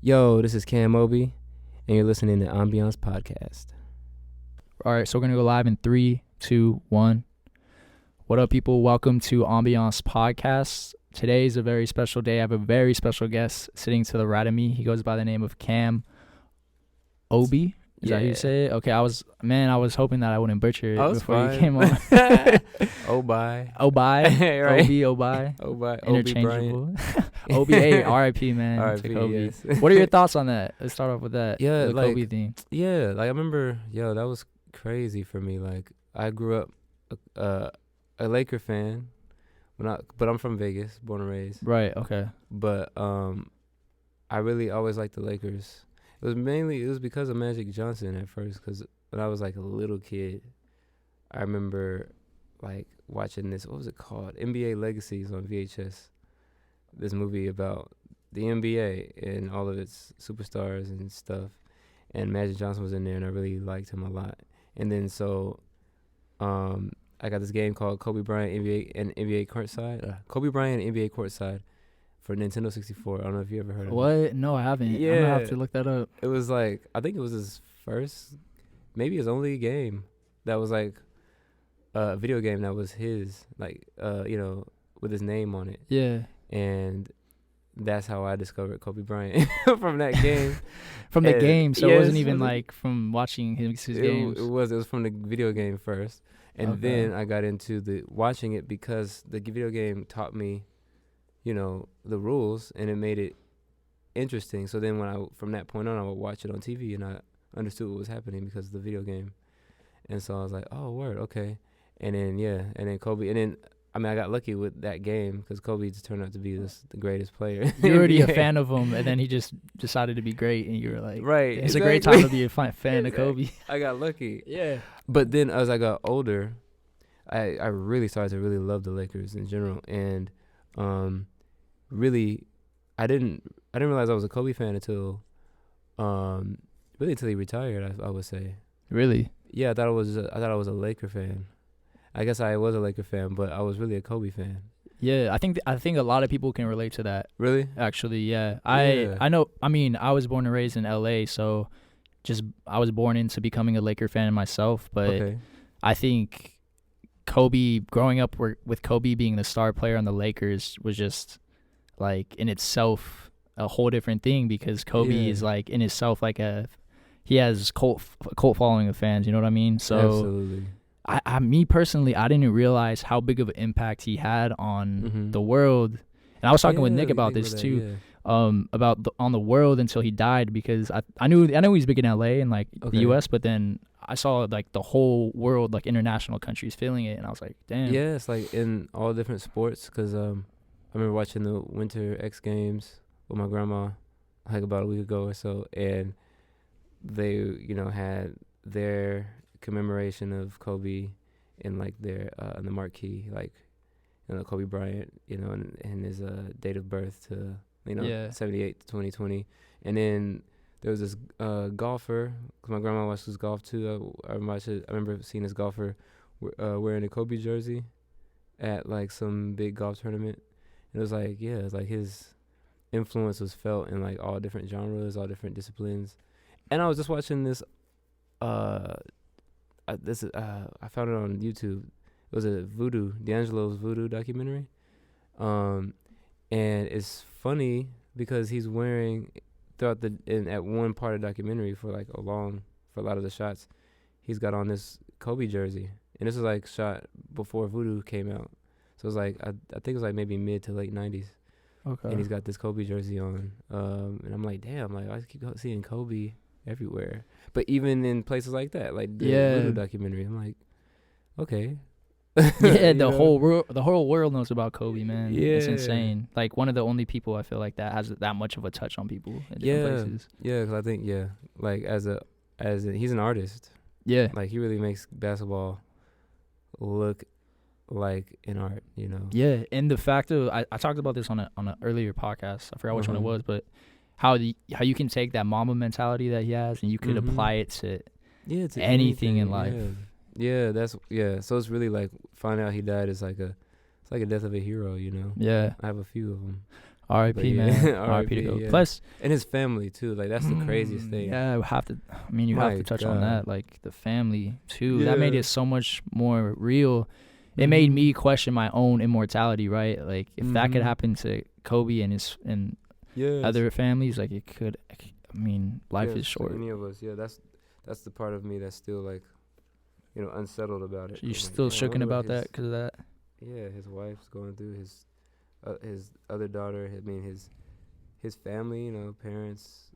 Yo, this is Cam Obi, and you're listening to Ambiance podcast. All right, so we're going to go live in 3, 2, 1. What up, people? Welcome to Ambiance podcast. Today is a very special day. I have a very special guest sitting to the right of me. He goes by the name of Cam Obi. Is that how you say it? Okay, I was hoping that I wouldn't butcher it before you came on. Obi. Right. Obi. Interchangeable. Obi, hey, R.I.P., man. R.I.P., yes. What are your thoughts on that? Let's start off with that. Yeah, the like, Kobe theme. Yeah, like I remember, that was crazy for me. Like I grew up a Laker fan, but I'm from Vegas, born and raised. Right. Okay. But I really always liked the Lakers. It was because of Magic Johnson at first, because when I was like a little kid, I remember like watching this, what was it called? NBA Legacies on VHS. This movie about the NBA and all of its superstars and stuff. And Magic Johnson was in there, and I really liked him a lot. And then I got this game called Kobe Bryant NBA Courtside. Kobe Bryant NBA Courtside for Nintendo 64. I don't know if you ever heard of it. What? No, I haven't. Yeah. I'm going to have to look that up. It was like, I think it was his first, maybe his only game that was like a video game that was his, like, with his name on it. Yeah. And that's how I discovered Kobe Bryant from that game. From the game, so it wasn't even like from watching his games. It was from the video game first. And then I got into the watching it because the video game taught me, the rules, and it made it interesting. So then from that point on, I would watch it on TV, and I understood what was happening because of the video game. And so I was like, oh, word, okay. And then Kobe, and then, I got lucky with that game because Kobe just turned out to be the greatest player. You're already a fan of him, and then he just decided to be great, and you were like, right. It's a great time to be a fan of Kobe. I got lucky. Yeah. But then as I got older, I really started to really love the Lakers in general, and really, I didn't realize I was a Kobe fan until he retired. I would say. Really? Yeah, I thought I was a Laker fan. I guess I was a Laker fan, but I was really a Kobe fan. Yeah, I think a lot of people can relate to that. Really? Actually, yeah. I know. I mean, I was born and raised in L.A., so I was born into becoming a Laker fan myself. But I think Kobe, growing up with Kobe being the star player on the Lakers, was just like in itself a whole different thing, because Kobe is like in itself like he has cult following of fans. You know what I mean? So absolutely. Me personally, I didn't realize how big of an impact he had on the world. And I was talking with Nick about this too, about on the world until he died, because I knew he's big in LA and like the US, but then I saw like the whole world, like international countries feeling it, and I was like, damn. Yeah, it's like in all different sports, because I remember watching the Winter X Games with my grandma like about a week ago or so, and they had their commemoration of Kobe in like their in the marquee, like Kobe Bryant, and his date of birth to 78 to 2020, and then there was this golfer, because my grandma watches golf too. I remember seeing this golfer wearing a Kobe jersey at like some big golf tournament. And it was like, it's like his influence was felt in like all different genres, all different disciplines. And I was just watching this. I found it on YouTube. It was a D'Angelo's Voodoo documentary. And it's funny because he's wearing at one part of the documentary for a lot of the shots, he's got on this Kobe jersey, and this was like shot before Voodoo came out, so it was like I think it was like maybe mid to late 90s. Okay. And he's got this Kobe jersey on, and I'm like, damn, like I keep seeing Kobe everywhere, but even in places like that, like the Voodoo documentary, I'm like, okay. Yeah, the whole world knows about Kobe, man. Yeah, it's insane. Like one of the only people I feel like that has that much of a touch on people in different places. Yeah, because I think like as he's an artist. Yeah, like he really makes basketball look like an art, Yeah, and the fact of I talked about this on an earlier podcast. I forgot which one it was, but how you can take that Mamba mentality that he has and you could apply it to anything in life. Yeah, so it's really like finding out he died is like a death of a hero, Yeah, I have a few of them. R.I.P. man. R.I.P. to go. Yeah. Plus, and his family too. Like that's the craziest thing. Yeah, you have to touch on that. Like the family too. Yeah. That made it so much more real. It made me question my own immortality, right? Like if that could happen to Kobe and his other families, like it could. I mean, life is short. Any of us, that's the part of me that's still like, unsettled about it. You're still shooken about that because of that. Yeah, his wife's going through his other daughter. I mean, his family, parents,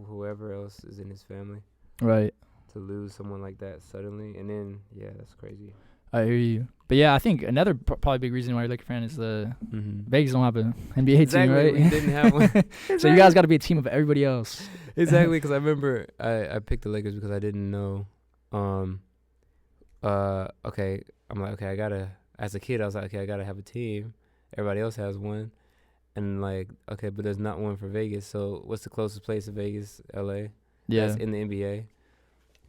whoever else is in his family. Right. To lose someone like that suddenly, and then that's crazy. I hear you. But yeah, I think another probably big reason why you're a Laker fan is the Vegas don't have an NBA team, right? We didn't have one. So you guys got to be a team of everybody else. Exactly, because I remember I picked the Lakers because I didn't know. Okay, I'm like, okay, I gotta. As a kid, I was like, okay, I gotta have a team. Everybody else has one, and like, okay, but there's not one for Vegas. So what's the closest place to Vegas? LA. Yeah. That's in the NBA.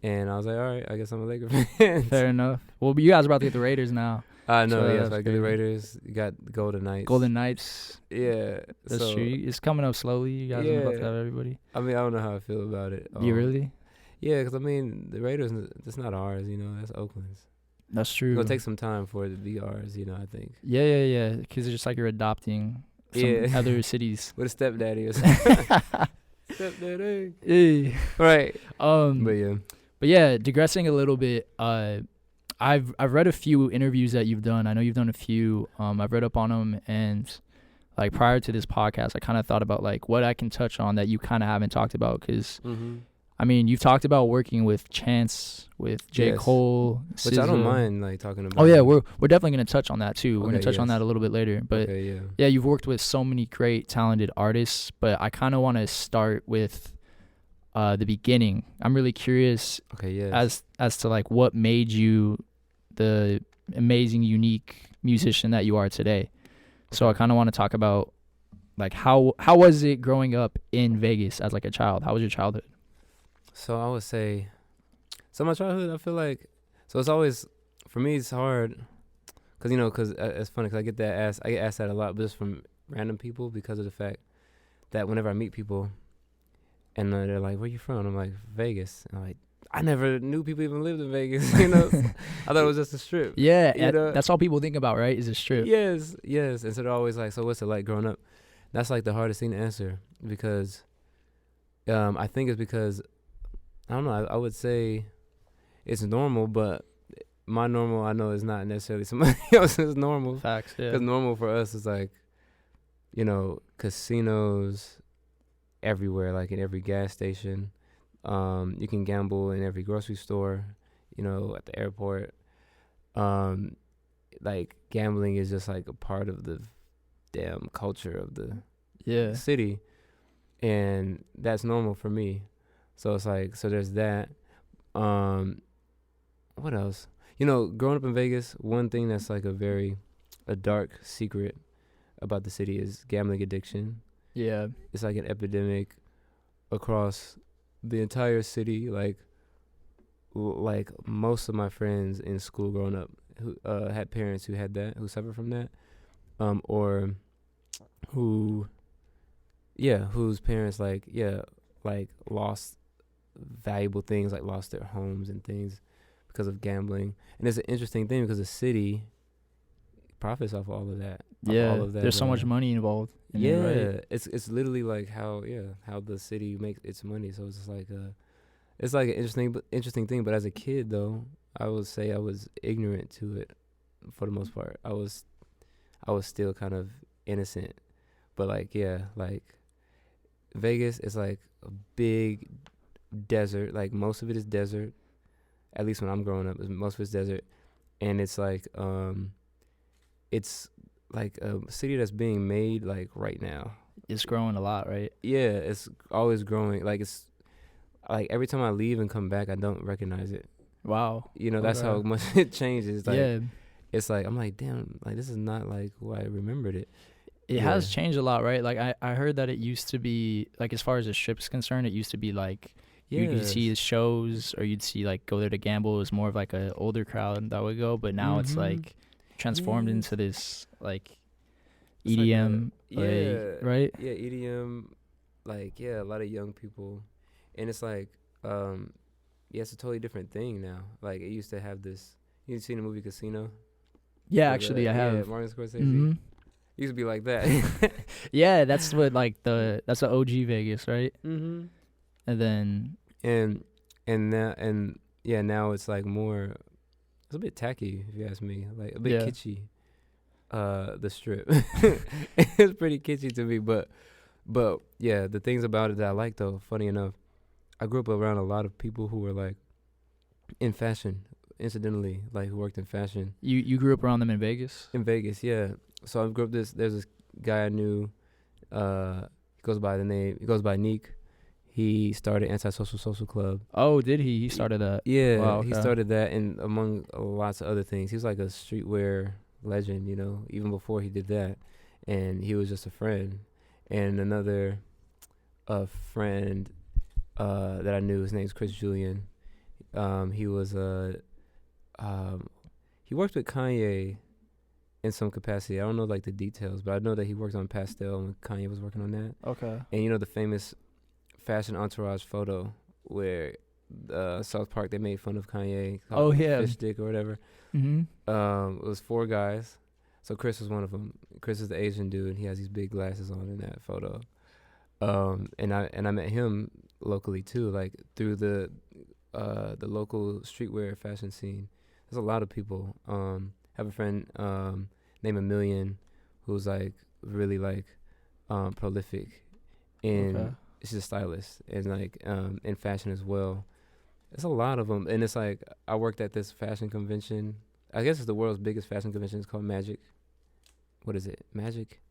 And I was like, all right, I guess I'm a Laker fan. Fair enough. Well, you guys are about to get the Raiders now. I know, so yes. I get the Raiders. You got the Golden Knights. Golden Knights. Yeah. That's true. It's coming up slowly. You guys are about to have everybody. I mean, I don't know how I feel about it. You really? Yeah, because, I mean, the Raiders, it's not ours, that's Oakland's. That's true. It'll take some time for it to be ours, I think. Yeah. Because it's just like you're adopting some other cities. With a stepdaddy or something. Stepdaddy. Yeah. Right. But yeah. But yeah, digressing a little bit, I've read a few interviews that you've done. I know you've done a few. I've read up on them, and like prior to this podcast, I kind of thought about like what I can touch on that you kind of haven't talked about. Because I mean, you've talked about working with Chance, with J. Cole, which SZA. I don't mind like talking about. Oh yeah, we're definitely gonna touch on that too. We're gonna touch on that a little bit later. But yeah, you've worked with so many great, talented artists. But I kind of want to start with the beginning. I'm really curious as to like what made you the amazing, unique musician that you are today. So I kind of want to talk about like how was it growing up in Vegas as like a child? How was your childhood? So I would say, my childhood, I feel like, so it's always, for me it's hard, because it's funny because I get asked that a lot, but just from random people, because of the fact that whenever I meet people and they're like, where you from? I'm like, Vegas. And I'm like, I never knew people even lived in Vegas, I thought it was just a strip. Yeah, that's all people think about, right, is a strip. Yes. And so they're always like, so what's it like growing up? That's like the hardest thing to answer, because I think it's because, I don't know, I would say it's normal, but my normal I know is not necessarily somebody else's normal. Facts, yeah. Because normal for us is like, casinos everywhere, like in every gas station. You can gamble in every grocery store, at the airport. Like gambling is just like a part of the damn culture of the city. And that's normal for me. So it's like, so there's that. What else? Growing up in Vegas, one thing that's like a dark secret about the city is gambling addiction. Yeah. It's like an epidemic across the entire city. Like most of my friends in school growing up who had parents who suffered from that, or whose parents lost valuable things, like lost their homes and things because of gambling. And it's an interesting thing because the city profits off all of that. Yeah, all of that, there's so much money involved. Right? It's literally like how the city makes its money. So it's just like it's like an interesting thing. But as a kid though, I would say I was ignorant to it for the most part. I was still kind of innocent. But like Vegas is like a big desert. Like most of it is desert. At least when I'm growing up, most of it's desert. And it's like a city that's being made like right now. It's growing a lot, right? Yeah, it's always growing. Like it's like every time I leave and come back, I don't recognize it. Wow. That's how much it changes. Like, yeah. It's like, I'm like, damn, like this is not like who I remembered it. It has changed a lot, right? Like I heard that it used to be like, as far as the strip's concerned, it used to be like you could see shows, or you'd see like go there to gamble. It was more of like an older crowd that would go, but now it's like transformed into this like, EDM, right? Yeah, EDM, like a lot of young people, and it's like, it's a totally different thing now. Like it used to have this. You seen the movie Casino? Yeah, actually, I have. Yeah, Martin Scorsese. Mm-hmm. It used to be like that. Yeah, that's what that's the OG Vegas, right? Mm-hmm. And then now it's like more. It's a bit tacky, if you ask me. Like a bit kitschy. The strip. It's pretty kitschy to me, but yeah, the things about it that I like though, funny enough, I grew up around a lot of people who were like in fashion, incidentally, like who worked in fashion. You grew up around them in Vegas? In Vegas, yeah. So I grew up there's this guy I knew, he goes by Neek. He started Antisocial Social Club. Oh, did he? He started that. Yeah, wow, okay. He started that, and among lots of other things. He was like a streetwear legend, even before he did that. And he was just a friend. And another friend that I knew, his name's Chris Julian. He was he worked with Kanye in some capacity. I don't know like the details, but I know that he worked on Pastel when Kanye was working on that. Okay. And the famous fashion entourage photo where South Park, they made fun of Kanye. Oh yeah, fish stick or whatever. Mm-hmm. It was 4 guys. So Chris was one of them. Chris is the Asian dude, and he has these big glasses on in that photo. And I met him locally too, like through the local streetwear fashion scene. There's a lot of people. Have a friend named Million, who's like really like prolific, and she's a stylist and like in fashion as well. There's a lot of them, and it's like I worked at this fashion convention. I guess it's the world's biggest fashion convention. It's called Magic. What is it? Magic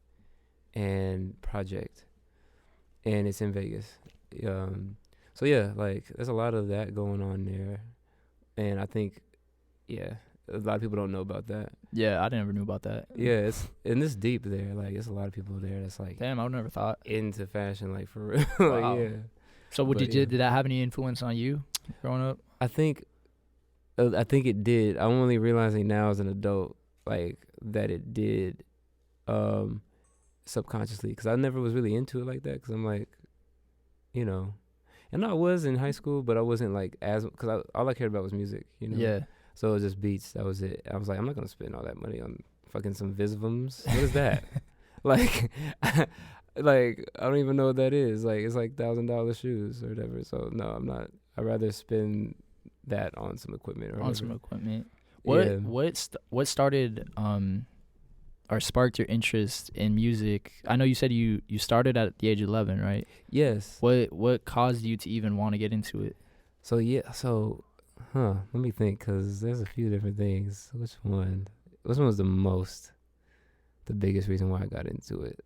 and Project, and it's in Vegas. So yeah, like there's a lot of that going on there, and I think, a lot of people don't know about that. Yeah, I never knew about that. Yeah, it's deep there. Like, there's a lot of people there that's like, damn, I would never thought into fashion, like for real. Like, wow. yeah. So, did that have any influence on you growing up? I think it did. I'm only realizing now as an adult, like that it did, subconsciously, because I never was really into it like that. Because I'm like, and I was in high school, but I wasn't like because all I cared about was music. Yeah. So it was just beats. That was it. I was like, I'm not gonna spend all that money on fucking some Visvums. What is that? like, like I don't even know what that is. Like, it's like $1,000 shoes or whatever. So no, I'm not. I'd rather spend that on some equipment or some equipment. What started or sparked your interest in music? I know you said you started at the age of 11, right? Yes. What caused you to even want to get into it? Let me think, because there's a few different things. Which one was the biggest reason why I got into it?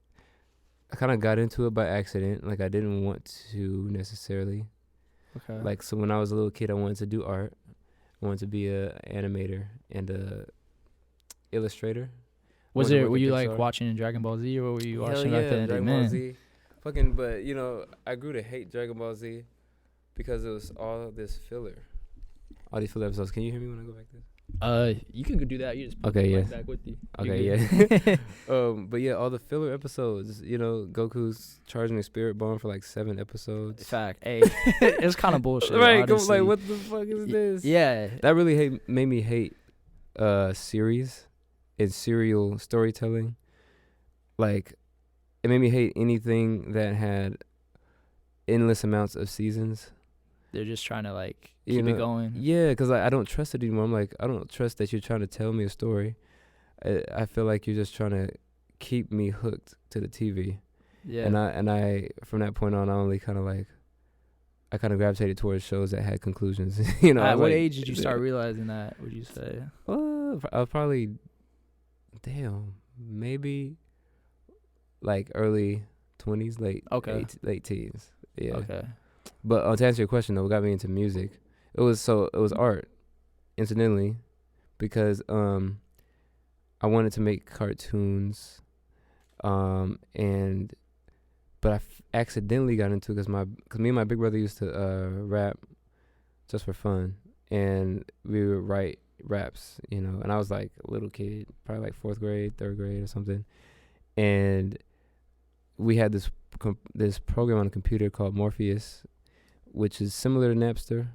I kind of got into it by accident. Like, I didn't want to necessarily. Okay. Like, so when I was a little kid, I wanted to do art. I wanted to be a animator and a illustrator. Were you like watching Dragon Ball Z, or were you watching back then? Dragon Ball Z. Fucking, but I grew to hate Dragon Ball Z because it was all this filler. All these filler episodes. Can you hear me when I go back there? You can go do that. You just put the back with you. Okay, yeah. But yeah, all the filler episodes. Goku's charging a spirit bomb for like 7 episodes. Fact. Hey, it's kind of bullshit. Right? Like, what the fuck is this? Yeah. That really made me hate series and serial storytelling. Like, it made me hate anything that had endless amounts of seasons. They're just trying to like keep it going. Yeah, because I don't trust it anymore. I'm like, I don't trust that you're trying to tell me a story. I feel like you're just trying to keep me hooked to the TV. Yeah. And I from that point on, I kind of gravitated towards shows that had conclusions. At what age did you start realizing that? Would you say? I was probably, maybe like early 20s, late teens. Yeah. Okay. But to answer your question though, what got me into music, it was art, incidentally, because I wanted to make cartoons, but I accidentally got into it because me and my big brother used to rap just for fun, and we would write raps, and I was like a little kid, probably like 4th grade, 3rd grade or something, and we had this program on a computer called Morpheus, which is similar to Napster.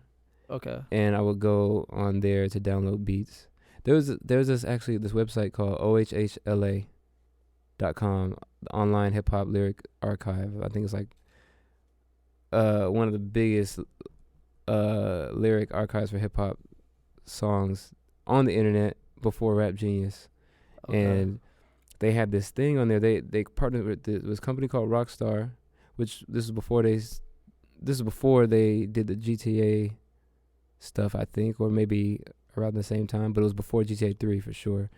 Okay. And I would go on there to download beats. There's this website called ohhla.com, the online hip hop lyric archive. I think it's like one of the biggest lyric archives for hip hop songs on the internet before Rap Genius. Okay. And they had this thing on there. They partnered with this company called Rockstar, which this is before they did the GTA stuff, I think, or maybe around the same time, but it was before GTA 3 for sure.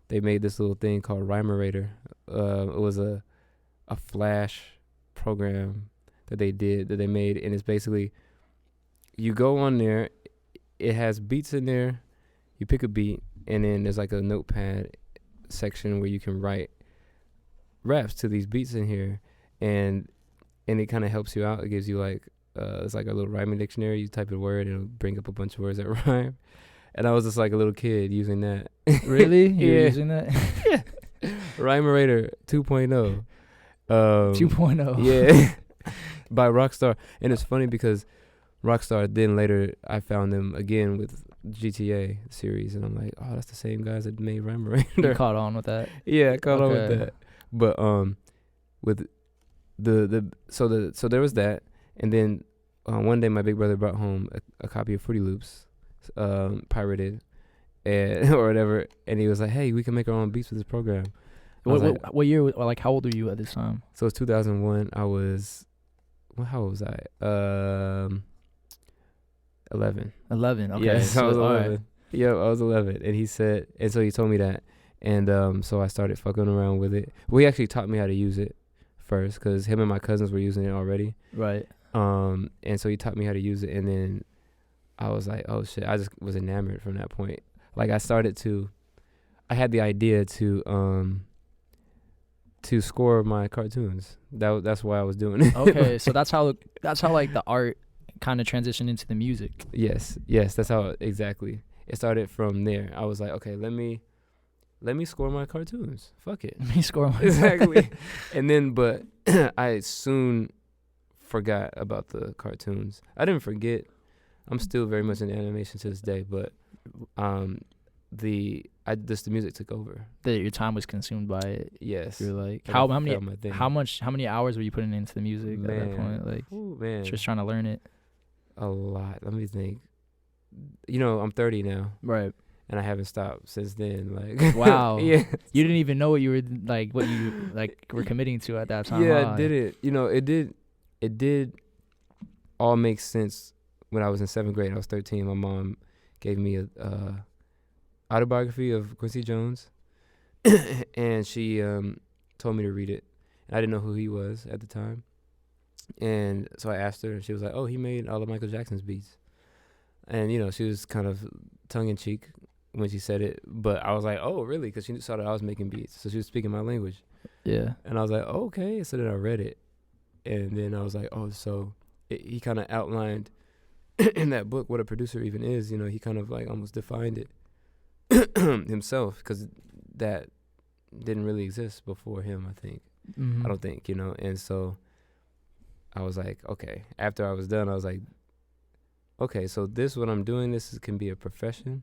They made this little thing called Rhymer. It was a Flash program that they made, and it's basically, you go on there, it has beats in there, you pick a beat, and then there's like a notepad section where you can write raps to these beats in here, and it kind of helps you out. It gives you like it's like a little rhyming dictionary. You type a word and it'll bring up a bunch of words that rhyme. And I was just like a little kid using that. Really? You were using that? Yeah. Rhymer 2.0. 2.0. Yeah. By Rockstar. And it's funny because Rockstar, then later I found them again with GTA series, and I'm like, oh, that's the same guys that made Rhymer. You caught on with that? Yeah, I caught on with that. But with so there was that, and then one day my big brother brought home a copy of Fruity Loops, pirated, and or whatever, and he was like, hey, we can make our own beats with this program. What year? Like, how old were you at this time? So it's 2001. I was, how old was I? 11. 11. Okay. Yeah, so I was 11. Right. Yeah, I was 11, and he said, and so he told me that, and so I started fucking around with it. Well, he actually taught me how to use it first, because him and my cousins were using it already. Right. And so he taught me how to use it, and then I was like, oh shit, I just was enamored from that point. Like I had the idea to score my cartoons. That's why I was doing it. Okay, so that's how like the art kind of transitioned into the music. Yes, that's how exactly. It started from there. I was like, okay, let me score my cartoons. Fuck it. Let me score my exactly. And then, but I soon forgot about the cartoons. I didn't forget. I'm still very much into animation to this day, but the music took over. Your time was consumed by it. Yes. You're like, how many hours were you putting into the music at that point? Like, man, just trying to learn it. A lot. Let me think. I'm 30 now. Right. And I haven't stopped since then. Like, wow. Yeah. You didn't even know what you were committing to at that time. Yeah, I did it. It did all make sense when I was in 7th grade. I was 13. My mom gave me a autobiography of Quincy Jones, and she told me to read it. I didn't know who he was at the time, and so I asked her, and she was like, "Oh, he made all of Michael Jackson's beats." And she was kind of tongue in cheek when she said it, but I was like, "Oh, really?" Because she saw that I was making beats, so she was speaking my language. Yeah. And I was like, oh, "Okay." So then I read it, and then I was like, "Oh, so." He kind of outlined in that book what a producer even is. He kind of like almost defined it himself, because that didn't really exist before him, I think. Mm-hmm. I don't think, and so I was like, okay. After I was done, I was like, okay, so this, what I'm doing, this can be a profession,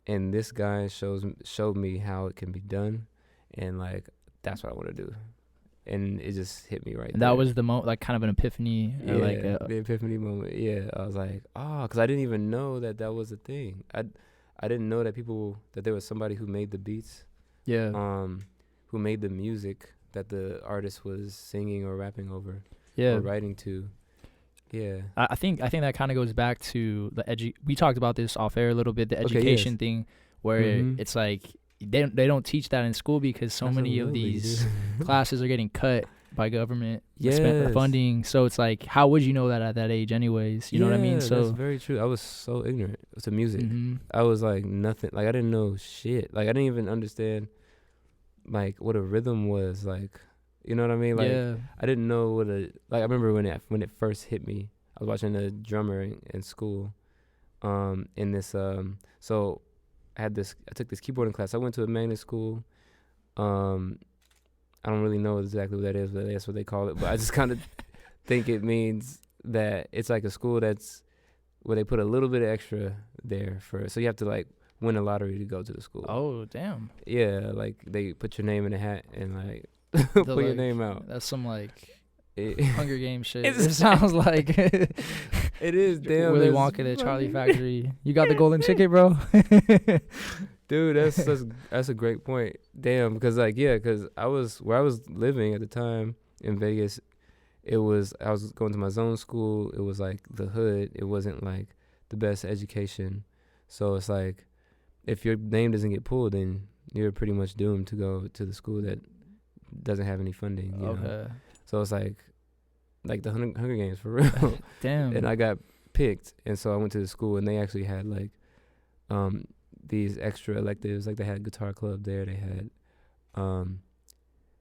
and this guy showed me how it can be done, and like that's what I want to do. And it just hit me right and there. That was the like kind of an epiphany. Yeah, like the epiphany moment. Yeah, I was like, because I didn't even know that was a thing. I didn't know that there was somebody who made the beats. Yeah. Who made the music that the artist was singing or rapping over. Yeah. Or writing to. Yeah. I think that kind of goes back to we talked about this off air a little bit, the education thing, where it's like, they don't teach that in school because so many of these classes are getting cut by government funding. So it's like, how would you know that at that age anyways? You know what I mean? So that's very true. I was so ignorant to music. Mm-hmm. I was like nothing. Like I didn't know shit. Like I didn't even understand like what a rhythm was. Like, you know what I mean? Like I didn't know I remember when it first hit me. I was watching a drummer in school. In this so I took this keyboarding class. I went to a magnet school. I I don't really know exactly what that is, but that's what they call it. But I just kind of think it means that it's like a school that's where they put a little bit of extra there for, so you have to like win a lottery to go to the school. Oh, damn. Yeah, like they put your name in a hat and like put your name out. That's some like Hunger Games shit. It sounds like it is. Damn, Willy Wonka, the Charlie Factory. You got the golden ticket, bro. Dude, that's a great point. Damn, because like because I was where I was living at the time in Vegas. I was going to my zone school. It was like the hood. It wasn't like the best education. So it's like if your name doesn't get pulled, then you're pretty much doomed to go to the school that doesn't have any funding. You know? So it's like the Hunger Games for real. Damn. And I got picked, and so I went to the school, and they actually had like these extra electives. Like they had guitar club there. They had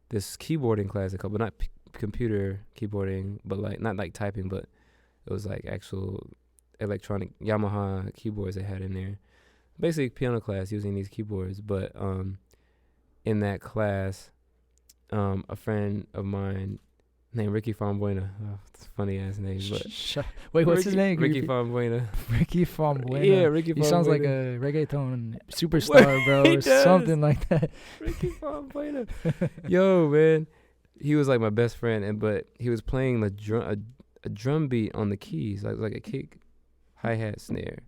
this keyboarding class, but not computer keyboarding, but like not like typing, but it was like actual electronic Yamaha keyboards they had in there. Basically piano class using these keyboards. But in that class, a friend of mine named Ricky Fambuena. Oh, it's a funny ass name. But wait, what's his name? Ricky Fambuena. Ricky Fambuena. Yeah, Ricky Fambuena. He sounds like a reggaeton superstar, bro, or something like that. Ricky Fambuena. Yo, man. He was like my best friend, but he was playing the drum beat on the keys, like a kick, hi-hat, snare.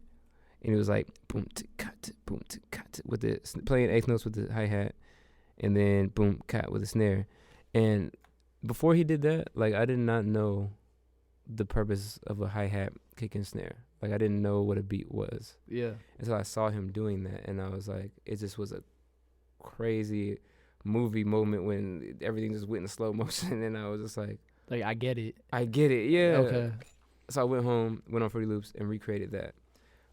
And he was like boom cut boom cut with the playing eighth notes with the hi-hat, and then boom cut with the snare. And before he did that, like I did not know the purpose of a hi-hat, kick, and snare. Like I didn't know what a beat was. Yeah. Until I saw him doing that, and I was like, it just was a crazy movie moment when everything just went in slow motion, and I was just like I get it, yeah. Okay. So I went home, went on Fruity Loops, and recreated that.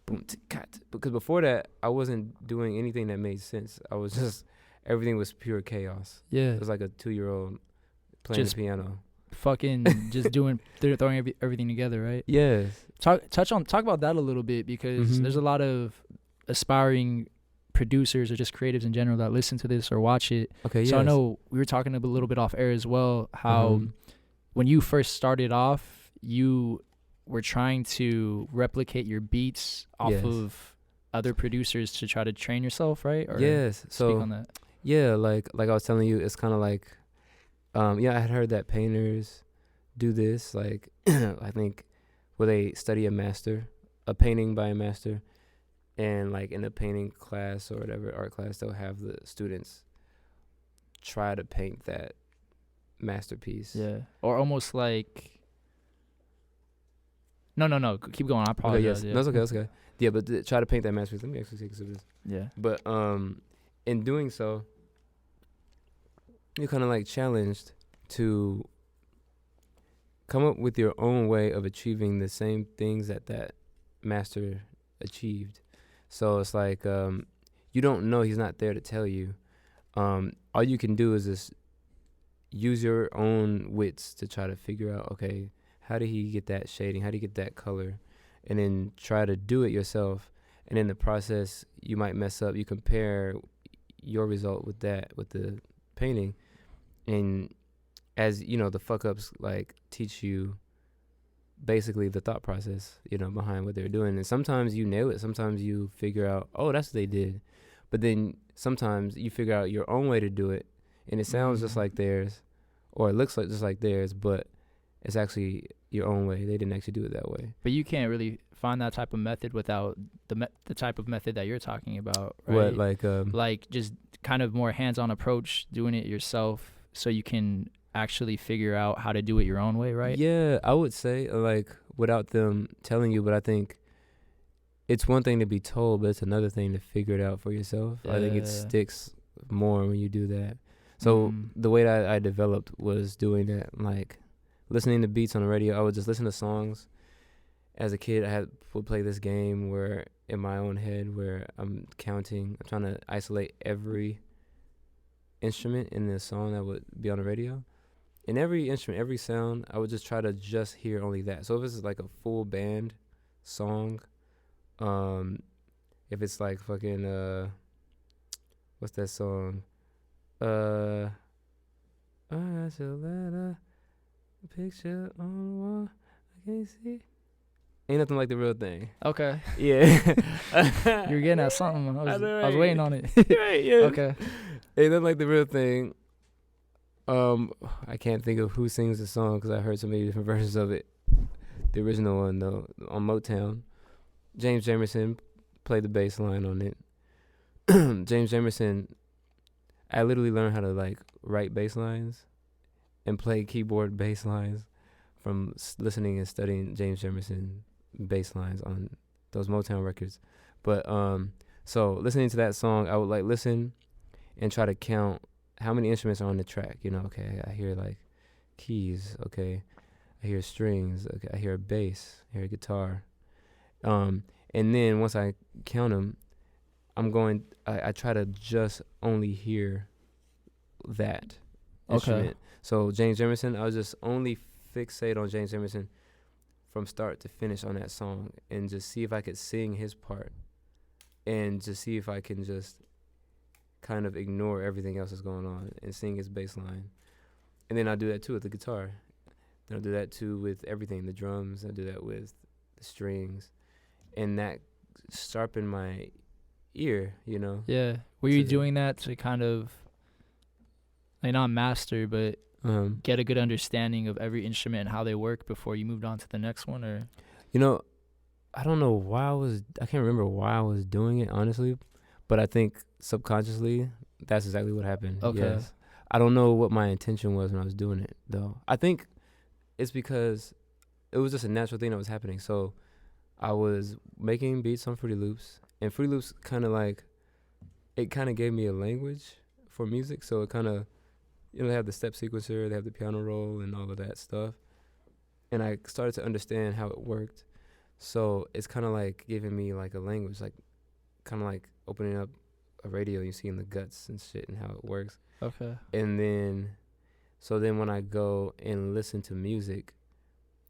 Boom, cut. Because before that, I wasn't doing anything that made sense. I was just, everything was pure chaos. Yeah. It was like a 2-year-old playing the piano. Fucking just throwing everything together, right? Yes. Talk about that a little bit, because there's a lot of aspiring producers or just creatives in general that listen to this or watch it. Okay, so I know we were talking a little bit off air as well, how when you first started off, you were trying to replicate your beats off of other producers to try to train yourself, right? Or yes. So speak on that. Yeah, like I was telling you, it's kind of like I had heard that painters do this, like I think where they study a painting by a master. And like in a painting class or whatever, art class, they'll have the students try to paint that masterpiece. Yeah. Or almost like, no, keep going. I apologize. Okay, yes. No, that's okay. Yeah, but try to paint that masterpiece. Let me actually take some of this. Yeah. But in doing so, you're kind of like challenged to come up with your own way of achieving the same things that master achieved. So it's like you don't know, he's not there to tell you. All you can do is just use your own wits to try to figure out, okay, how did he get that shading? How did he get that color? And then try to do it yourself. And in the process, you might mess up. You compare your result with the painting. And as, you know, the fuck-ups, like, teach you basically the thought process, you know, behind what they're doing. And sometimes you nail it. Sometimes you figure out, oh, that's what they did. But then sometimes you figure out your own way to do it, and it sounds just like theirs, or it looks like just like theirs, but it's actually your own way. They didn't actually do it that way. But you can't really find that type of method without the type of method that you're talking about, What, right? like just kind of more hands-on approach, doing it yourself, so you can actually figure out how to do it your own way, right? Yeah, I would say, like, without them telling you, but I think it's one thing to be told, but it's another thing to figure it out for yourself. I think it sticks more when you do that. So the way that I developed was doing that, like listening to beats on the radio. I would just listen to songs. As a kid, would play this game where in my own head where I'm counting, I'm trying to isolate every instrument in the song that would be on the radio. In every instrument, every sound, I would just try to just hear only that. So if it's like a full band song, if it's like fucking what's that song? I still let a picture on the wall. I can't see. Ain't nothing like the real thing. Okay. Yeah. You're getting at something. I was waiting on it. Right, yeah. Okay. Ain't nothing like the real thing. I can't think of who sings the song because I heard so many different versions of it. The original one though, on Motown, James Jamerson played the bass line on it. James Jamerson, I literally learned how to like write bass lines and play keyboard bass lines from listening and studying James Jamerson bass lines on those Motown records. But so listening to that song, I would like listen and try to count how many instruments are on the track. You know, okay, I hear like keys, okay, I hear strings, okay, I hear a bass, I hear a guitar. And then once I count them, I try to just only hear that instrument. Okay. So James Jamerson, I was just only fixate on James Jamerson from start to finish on that song and just see if I could sing his part and just see if I can just kind of ignore everything else that's going on and sing his bass line. And then I'll do that too with the guitar. Then I'll do that too with everything, the drums. I'll do that with the strings. And that sharpened my ear, you know? Yeah. Were you doing that to kind of, like, not master, but get a good understanding of every instrument and how they work before you moved on to the next one? Or, you know, I don't know why I can't remember why I was doing it, honestly. But I think subconsciously, that's exactly what happened. Okay. Yes. I don't know what my intention was when I was doing it, though. I think it's because it was just a natural thing that was happening. So I was making beats on Fruity Loops, and Fruity Loops kind of gave me a language for music. So it kind of, they have the step sequencer, they have the piano roll and all of that stuff. And I started to understand how it worked. So it's kind of like giving me like a language, like kind of like opening up a radio, you see in the guts and shit and how it works. Okay. And then when I go and listen to music,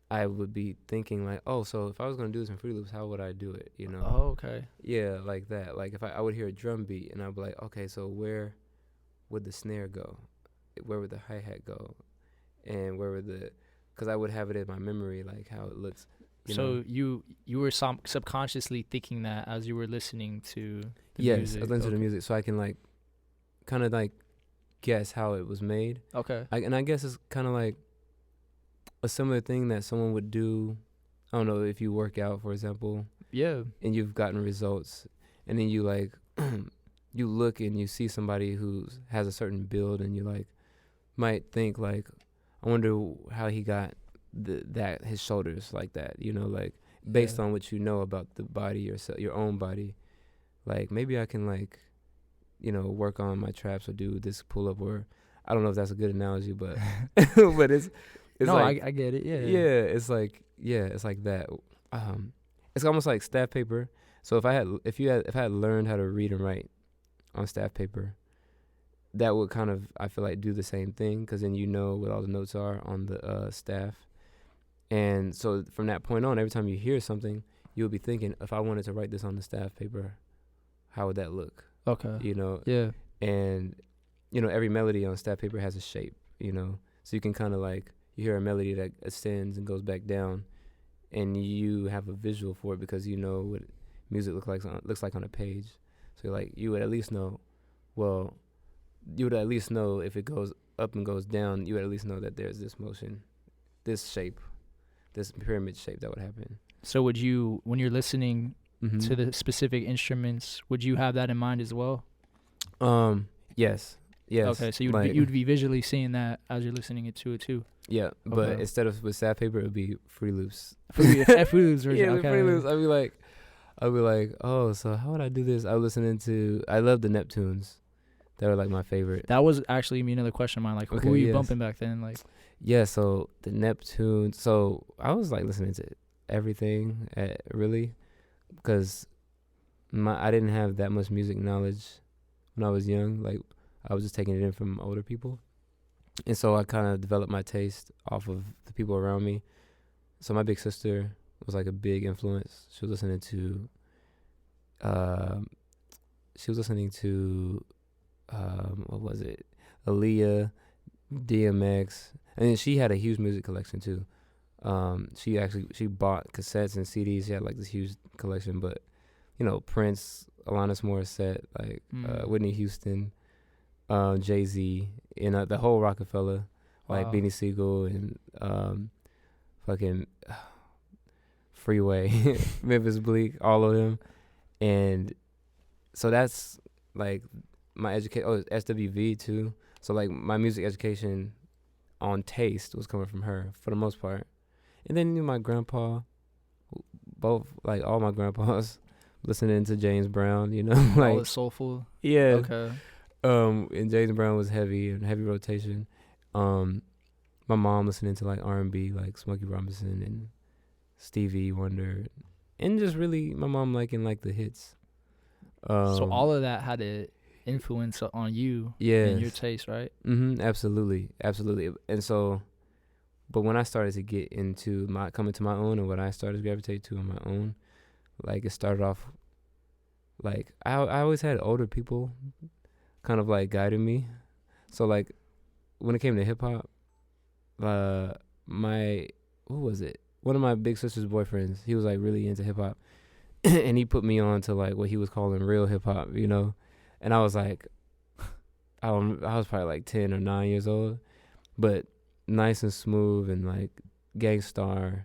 I would be thinking like, oh, so if I was going to do this in Fruity Loops, how would I do it, you know? Oh, okay. Yeah, like that. Like if I would hear a drum beat and I'd be like, okay, so where would the snare go? Where would the hi-hat go? And where would because I would have it in my memory, like how it looks. So you were subconsciously thinking that as you were listening to the Yes, music? I listened to the music so I can like kind of like guess how it was made. Okay. And I guess it's kind of like a similar thing that someone would do. I don't know, if you work out, for example. Yeah. And you've gotten results, and then you like you look and you see somebody who has a certain build, and you like might think like, I wonder how he got his shoulders like that, you know, like based on what you know about the body, your own body. Like maybe I can like, work on my traps or do this pull up, or I don't know if that's a good analogy, but but it's no, like, I get it. Yeah, it's like that. It's almost like staff paper. So if I had learned how to read and write on staff paper, that would kind of, I feel like, do the same thing, because then you know what all the notes are on the staff. And so from that point on, every time you hear something, you'll be thinking, if I wanted to write this on the staff paper, how would that look? Okay. Yeah. And, every melody on staff paper has a shape, so you can kind of like, you hear a melody that ascends and goes back down, and you have a visual for it because you know what music looks like on a page. So like, you would at least know, if it goes up and goes down, you would at least know that there's this motion, this shape, this pyramid shape that would happen. So would you, when you're listening to the specific instruments, would you have that in mind as well? Yes. Okay, so you'd be visually seeing that as you're listening to it too. Yeah, but instead of with staff paper, it would be Fruity Loops. Fruity Loops version. Yeah, okay. Fruity Loops. I'd be like, oh, so how would I do this? I love the Neptunes. They were like my favorite. That was actually another question of mine. Like, who were you bumping back then? Like, yeah, so the Neptunes. So I was like listening to everything, really, because I didn't have that much music knowledge when I was young. Like, I was just taking it in from older people. And so I kind of developed my taste off of the people around me. So my big sister was like a big influence. She was listening to, what was it? Aaliyah, DMX, and then she had a huge music collection too. She bought cassettes and CDs. She had like this huge collection, but Prince, Alanis Morissette, like Whitney Houston, Jay-Z, and the whole Rockefeller, like Beanie Siegel and fucking Freeway, Memphis Bleak, all of them. And so that's like my education. Oh, SWV too. So like my music education on taste was coming from her for the most part. And then my grandpa, like all my grandpas, listening to James Brown, like all the soulful. Yeah. Okay. And James Brown was heavy rotation. My mom listening to like R&B, like Smokey Robinson and Stevie Wonder, and just really my mom liking like the hits. So all of that had an influence on you and your taste, right? Absolutely. And so, but when I started to get into coming to my own, and what I started to gravitate to on my own, like it started off like I always had older people kind of like guiding me. So like when it came to hip hop, one of my big sister's boyfriends, he was like really into hip hop, and he put me on to like what he was calling real hip hop, and I was like, I was probably like 10 or 9 years old, but nice and smooth and like Gangstar,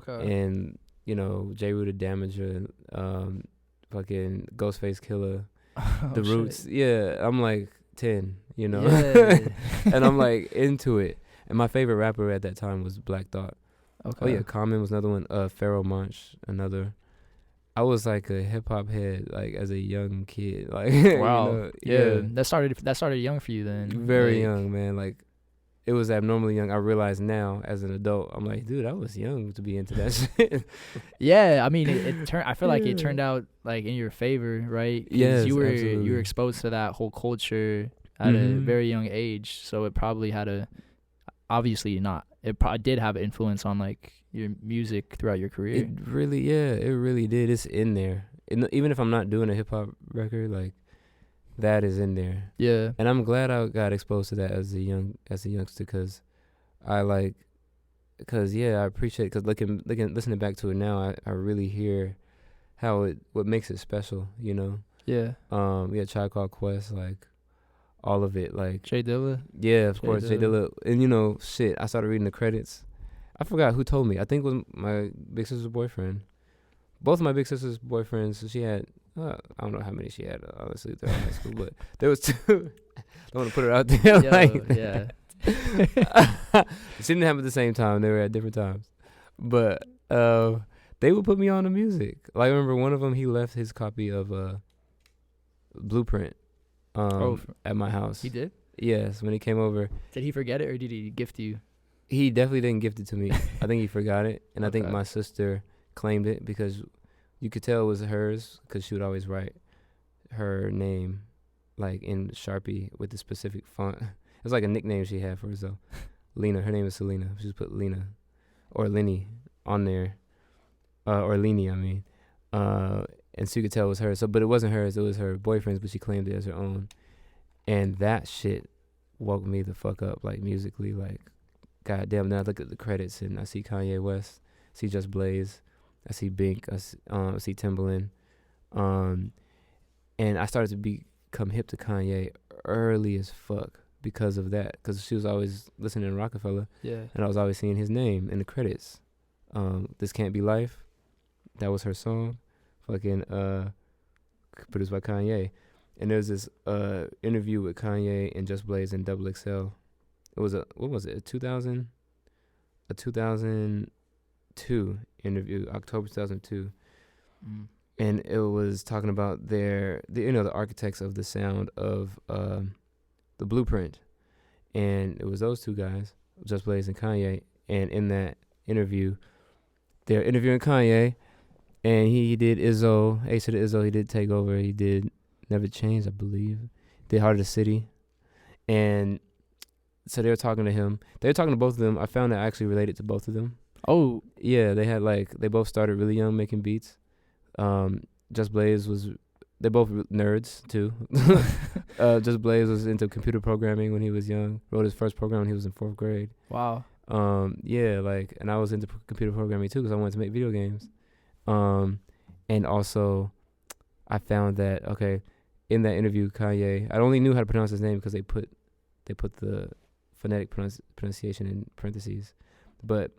and J. Rooted Damager, fucking Ghostface Killer, The Roots. Yeah, I'm like 10, Yeah. and I'm like into it. And my favorite rapper at that time was Black Thought. Okay. Oh yeah, Common was another one. Pharaoh Monch, another. I was like a hip hop head, like as a young kid. Like wow, yeah. That started young for you then. Very young, man. Like it was abnormally young. I realize now as an adult, I'm like, dude, I was young to be into that shit. Yeah, I mean, it turned. I feel like it turned out like in your favor, right? Yes, you were absolutely. exposed to that whole culture at a very young age, so it probably had a. Obviously not. It probably did have an influence on like your music throughout your career. It really did. It's in there. Even if I'm not doing a hip hop record, like that is in there. Yeah. And I'm glad I got exposed to that as a youngster, because I appreciate it, because listening back to it now, I really hear what makes it special, Yeah. Tribe Called Quest, like all of it, like Jay Dilla. Yeah, of course, Jay Dilla. And I started reading the credits. I forgot who told me. I think it was my big sister's boyfriend. Both of my big sister's boyfriends, she had, I don't know how many she had, honestly, throughout high school, but there was 2. I don't want to put it out there. Yeah. She didn't have it at the same time. They were at different times. But they would put me on the music. Like, I remember one of them, he left his copy of Blueprint at my house. He did? Yes, when he came over. Did he forget it, or did he gift you? He definitely didn't gift it to me. I think he forgot it, and I think my sister claimed it, because you could tell it was hers, because she would always write her name like in Sharpie with the specific font. It was like a nickname she had for herself. Lena. Her name is Selena. She just put Lena or Lenny on there, or Lenny, I mean. And so you could tell it was hers. So, but it wasn't hers. It was her boyfriend's, but she claimed it as her own. And that shit woke me the fuck up, like musically. Like, goddamn. Then I look at the credits and I see Kanye West, I see Just Blaze, I see Bink, I see Timbaland, and I started to become hip to Kanye early as fuck because of that. Because she was always listening to Rockefeller, and I was always seeing his name in the credits. This Can't Be Life, that was her song. Fucking produced by Kanye. And there's this interview with Kanye and Just Blaze and Double XL. It was a 2002 interview, October 2002. And it was talking about the architects of the sound of the Blueprint. And it was those two guys, Just Blaze and Kanye. And in that interview, they're interviewing Kanye. And he did Izzo, Ace of the Izzo. He did Take Over. He did Never Change, I believe. Did Heart of the City. And so they were talking to him. They were talking to both of them. I found that I actually related to both of them. Oh. Yeah, they both started really young making beats. Just Blaze was they're both nerds too. Just Blaze was into computer programming when he was young. Wrote his first program when he was in 4th grade. Wow. Yeah, like, and I was into computer programming too because I wanted to make video games. And also, I found that in that interview, Kanye, I only knew how to pronounce his name because they put the phonetic pronunciation in parentheses, but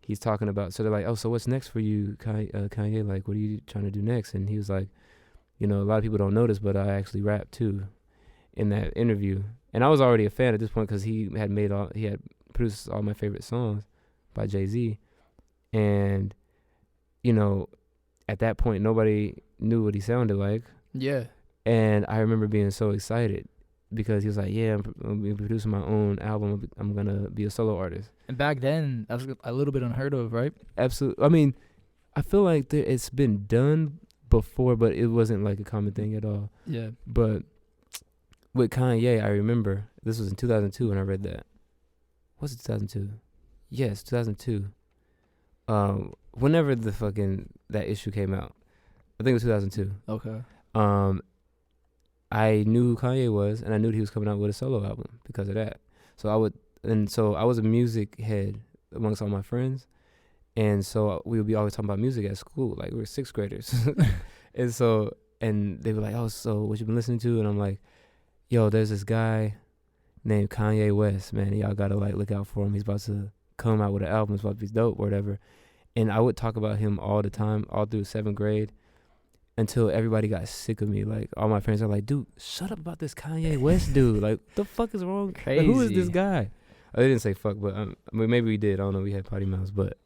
he's talking about, so they're like, oh, so what's next for you, Kanye? Like, what are you trying to do next? And he was like, a lot of people don't know this, but I actually rap too in that interview. And I was already a fan at this point because he had produced all my favorite songs by Jay-Z. And, at that point, nobody knew what he sounded like. Yeah. And I remember being so excited because he was like, yeah, I'm producing my own album. I'm going to be a solo artist. And back then, that was a little bit unheard of, right? Absolutely. I mean, I feel like it's been done before, but it wasn't like a common thing at all. Yeah. But with Kanye, I remember, this was in 2002 when I read that. Was it 2002? Yes, 2002. Whenever that issue came out, I think it was 2002. Okay. I knew who Kanye was, and I knew he was coming out with a solo album because of that. So I was a music head amongst all my friends, and so we would be always talking about music at school, like we were 6th graders. And they were like, oh, so what you been listening to? And I'm like, yo, there's this guy named Kanye West, man. Y'all gotta like look out for him. He's about to come out with an album. It's about to be dope or whatever. And I would talk about him all the time, all through 7th grade, until everybody got sick of me. Like, all my friends are like, dude, shut up about this Kanye West dude. Like, what the fuck is wrong? Crazy. Like, who is this guy? They didn't say fuck, but maybe we did. I don't know. We had potty mouths, but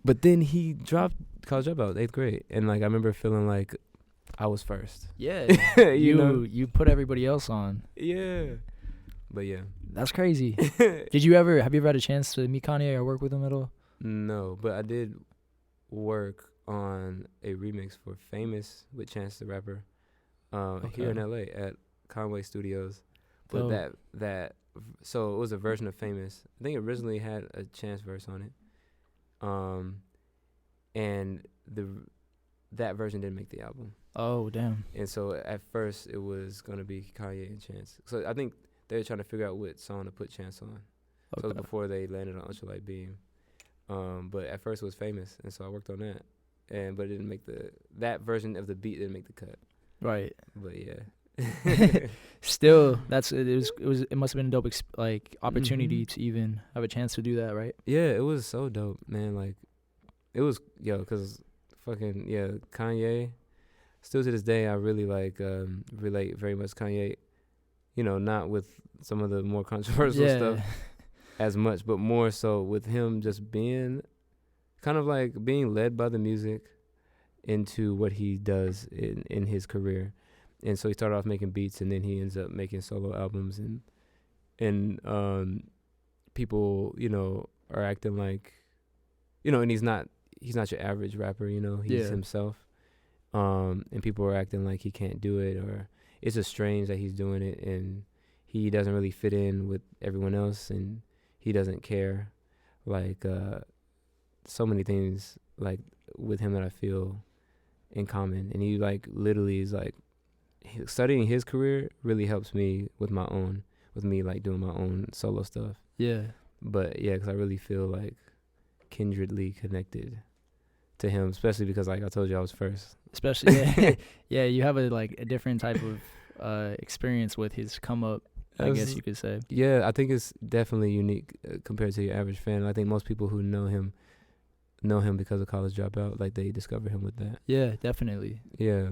but then he dropped College Dropout, 8th grade, and like I remember feeling like I was first. Yeah, you put everybody else on. Yeah, but yeah, that's crazy. Have you ever had a chance to meet Kanye or work with him at all? No, but I did work on a remix for Famous with Chance the Rapper here in LA at Conway Studios. But so it was a version of Famous. I think it originally had a Chance verse on it. And that version didn't make the album. Oh, damn. And so at first it was going to be Kanye and Chance. So I think they were trying to figure out what song to put Chance on. Okay. So before they landed on Ultralight Beam. But at first it was Famous, and so I worked on that. But it didn't make that version of the beat didn't make the cut. Right. But yeah. Still, it must have been a dope opportunity to even have a chance to do that, right? Yeah, it was so dope, man. Like, it was because fucking Kanye. Still to this day, I really relate very much Kanye. Not with some of the more controversial stuff as much, but more so with him just being kind of like being led by the music into what he does in his career. And so he started off making beats, and then he ends up making solo albums, and people, are acting like, and he's not your average rapper, he's himself. And people are acting like he can't do it, or it's just strange that he's doing it, and he doesn't really fit in with everyone else, and he doesn't care. Like, so many things, like, with him that I feel in common. And he, like, literally is, like, studying his career really helps me with me, like, doing my own solo stuff. Yeah. But, yeah, because I really feel, like, kindredly connected to him, especially because, like I told you, I was first. Especially, yeah, you have a different type of experience with his come up, I guess you could say. Yeah, I think it's definitely unique compared to your average fan. I think most people who know him because of College Dropout, like they discover him with that. Yeah, definitely. Yeah.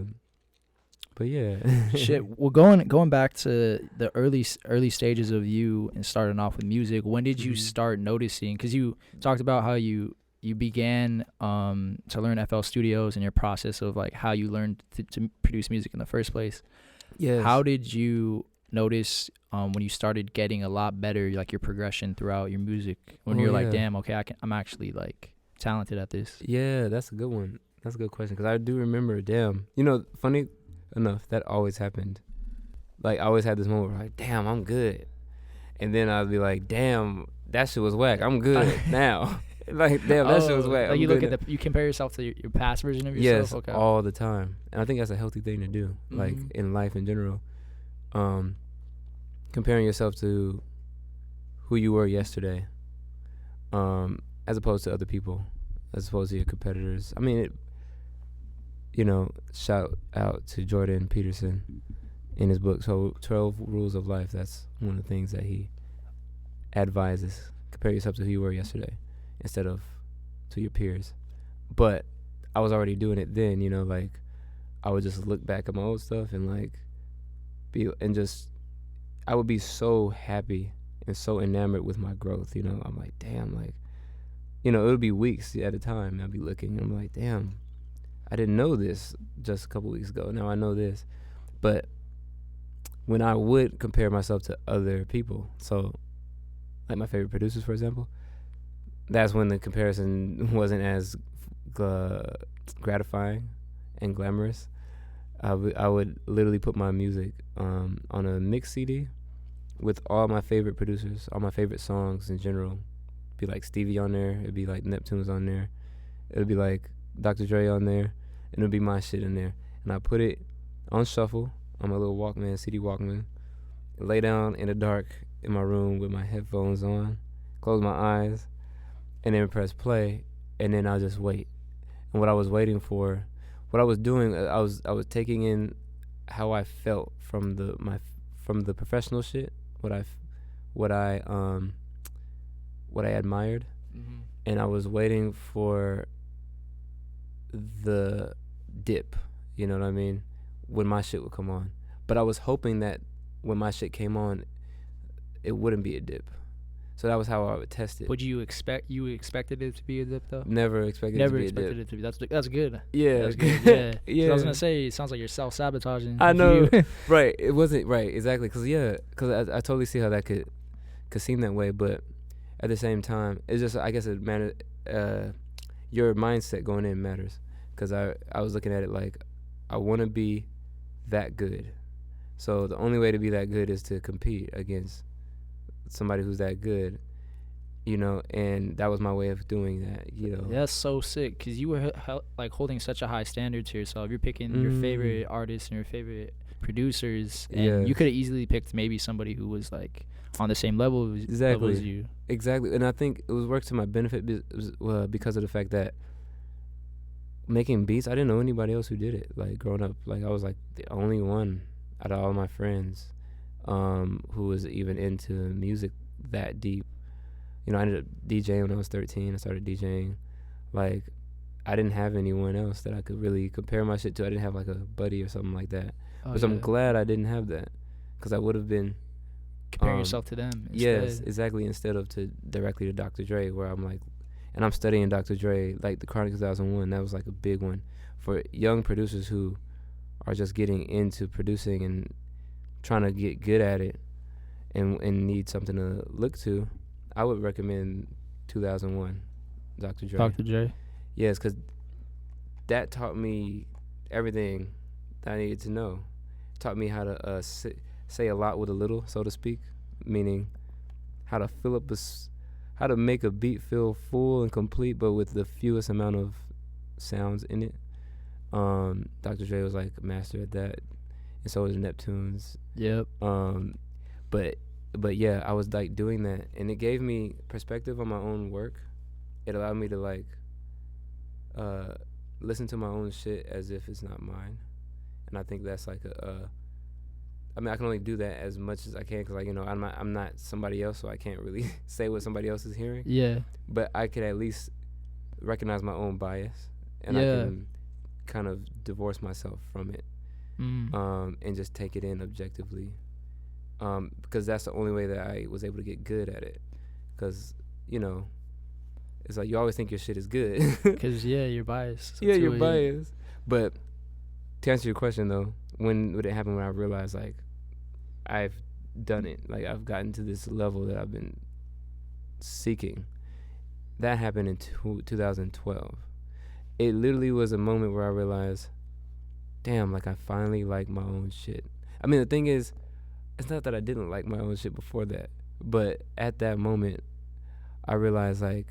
But yeah. Shit. Well, going back to the early stages of you and starting off with music, when did you start noticing? Because you talked about how you began to learn FL Studios and your process of like how you learned to produce music in the first place. Yes. How did you notice when you started getting a lot better, like your progression throughout your music? When you're like, damn, okay, I'm actually like talented at this. Yeah, that's a good one. That's a good question because I do remember. Damn, funny enough, that always happened. Like I always had this moment where like, damn, I'm good, and then I'd be like, damn, that shit was whack. I'm good now. Like, damn, that shit was whack. Like, you compare yourself to your past version of yourself? Yes, okay. all the time. And I think that's a healthy thing to do, like, in life in general. Comparing yourself to who you were yesterday, as opposed to other people, as opposed to your competitors. I mean, shout out to Jordan Peterson in his book, so 12 Rules of Life. That's one of the things that he advises. Compare yourself to who you were yesterday instead of to your peers. But I was already doing it then, like, I would just look back at my old stuff and, like, I would be so happy and so enamored with my growth, I'm like, damn, like, it would be weeks at a time, and I'd be looking, and I'm like, damn, I didn't know this just a couple weeks ago. Now I know this. But when I would compare myself to other people, so, like, my favorite producers, for example, that's when the comparison wasn't as gratifying and glamorous. I would literally put my music on a mix CD with all my favorite producers, all my favorite songs in general. It'd be like Stevie on there. It'd be like Neptune's on there. It'd be like Dr. Dre on there. And it'd be my shit in there. And I put it on shuffle on my little Walkman, CD Walkman. Lay down in the dark in my room with my headphones on. Close my eyes. And then press play. And then I'll just wait. And what I was waiting for, what I was doing, I was taking in how I felt from the professional shit, what I admired, and I was waiting for the dip, you know what I mean, when my shit would come on. But I was hoping that when my shit came on, it wouldn't be a dip. So that was how I would test it. Would you expected it to be a dip though? Never expected it to be a dip. Never expected it to be. That's good. Yeah. That's good. Yeah. Yeah. I was gonna say, it sounds like you're self-sabotaging. I know. Right. It wasn't right. Exactly. Because I totally see how that could seem that way, but at the same time, it's just, I guess it matters. Your mindset going in matters. Because I was looking at it like, I want to be that good. So the only way to be that good is to compete against somebody who's that good, and that was my way of doing that, That's so sick, because you were like holding such a high standard to yourself. You're picking your favorite artists and your favorite producers, and you could have easily picked maybe somebody who was like on the same level as you. Exactly. And I think it was worked to my benefit because of the fact that making beats, I didn't know anybody else who did it. Like, growing up, like, I was like the only one out of all my friends who was even into music that deep. I ended up DJing when I was 13. I started DJing. Like, I didn't have anyone else that I could really compare my shit to. I didn't have like a buddy or something like that. I'm glad I didn't have that, because I would have been comparing yourself to them instead. Yes, exactly, instead of directly to Dr. Dre, where I'm like, and I'm studying Dr. Dre, like the Chronic 2001. That was like a big one for young producers who are just getting into producing and trying to get good at it and need something to look to. I would recommend 2001, Dr. Dre. Dr. Dre? Yes, because that taught me everything that I needed to know. It taught me how to say a lot with a little, so to speak, meaning how to make a beat feel full and complete, but with the fewest amount of sounds in it. Dr. Dre was like a master at that, and so was Neptune's. Yep. But yeah, I was like doing that, and it gave me perspective on my own work. It allowed me to like listen to my own shit as if it's not mine, and I think that's like I can only do that as much as I can, because, like, I'm not somebody else, so I can't really say what somebody else is hearing. Yeah. But I could at least recognize my own bias, and I can kind of divorce myself from it, and just take it in objectively, because that's the only way that I was able to get good at it. Because it's like you always think your shit is good. Because you're biased. Yeah, you're biased. But to answer your question though, when would it happen? When I realized like I've done it, like I've gotten to this level that I've been seeking. That happened in 2012. It literally was a moment where I realized, damn, like I finally like my own shit. I mean, the thing is, it's not that I didn't like my own shit before that, but at that moment, I realized like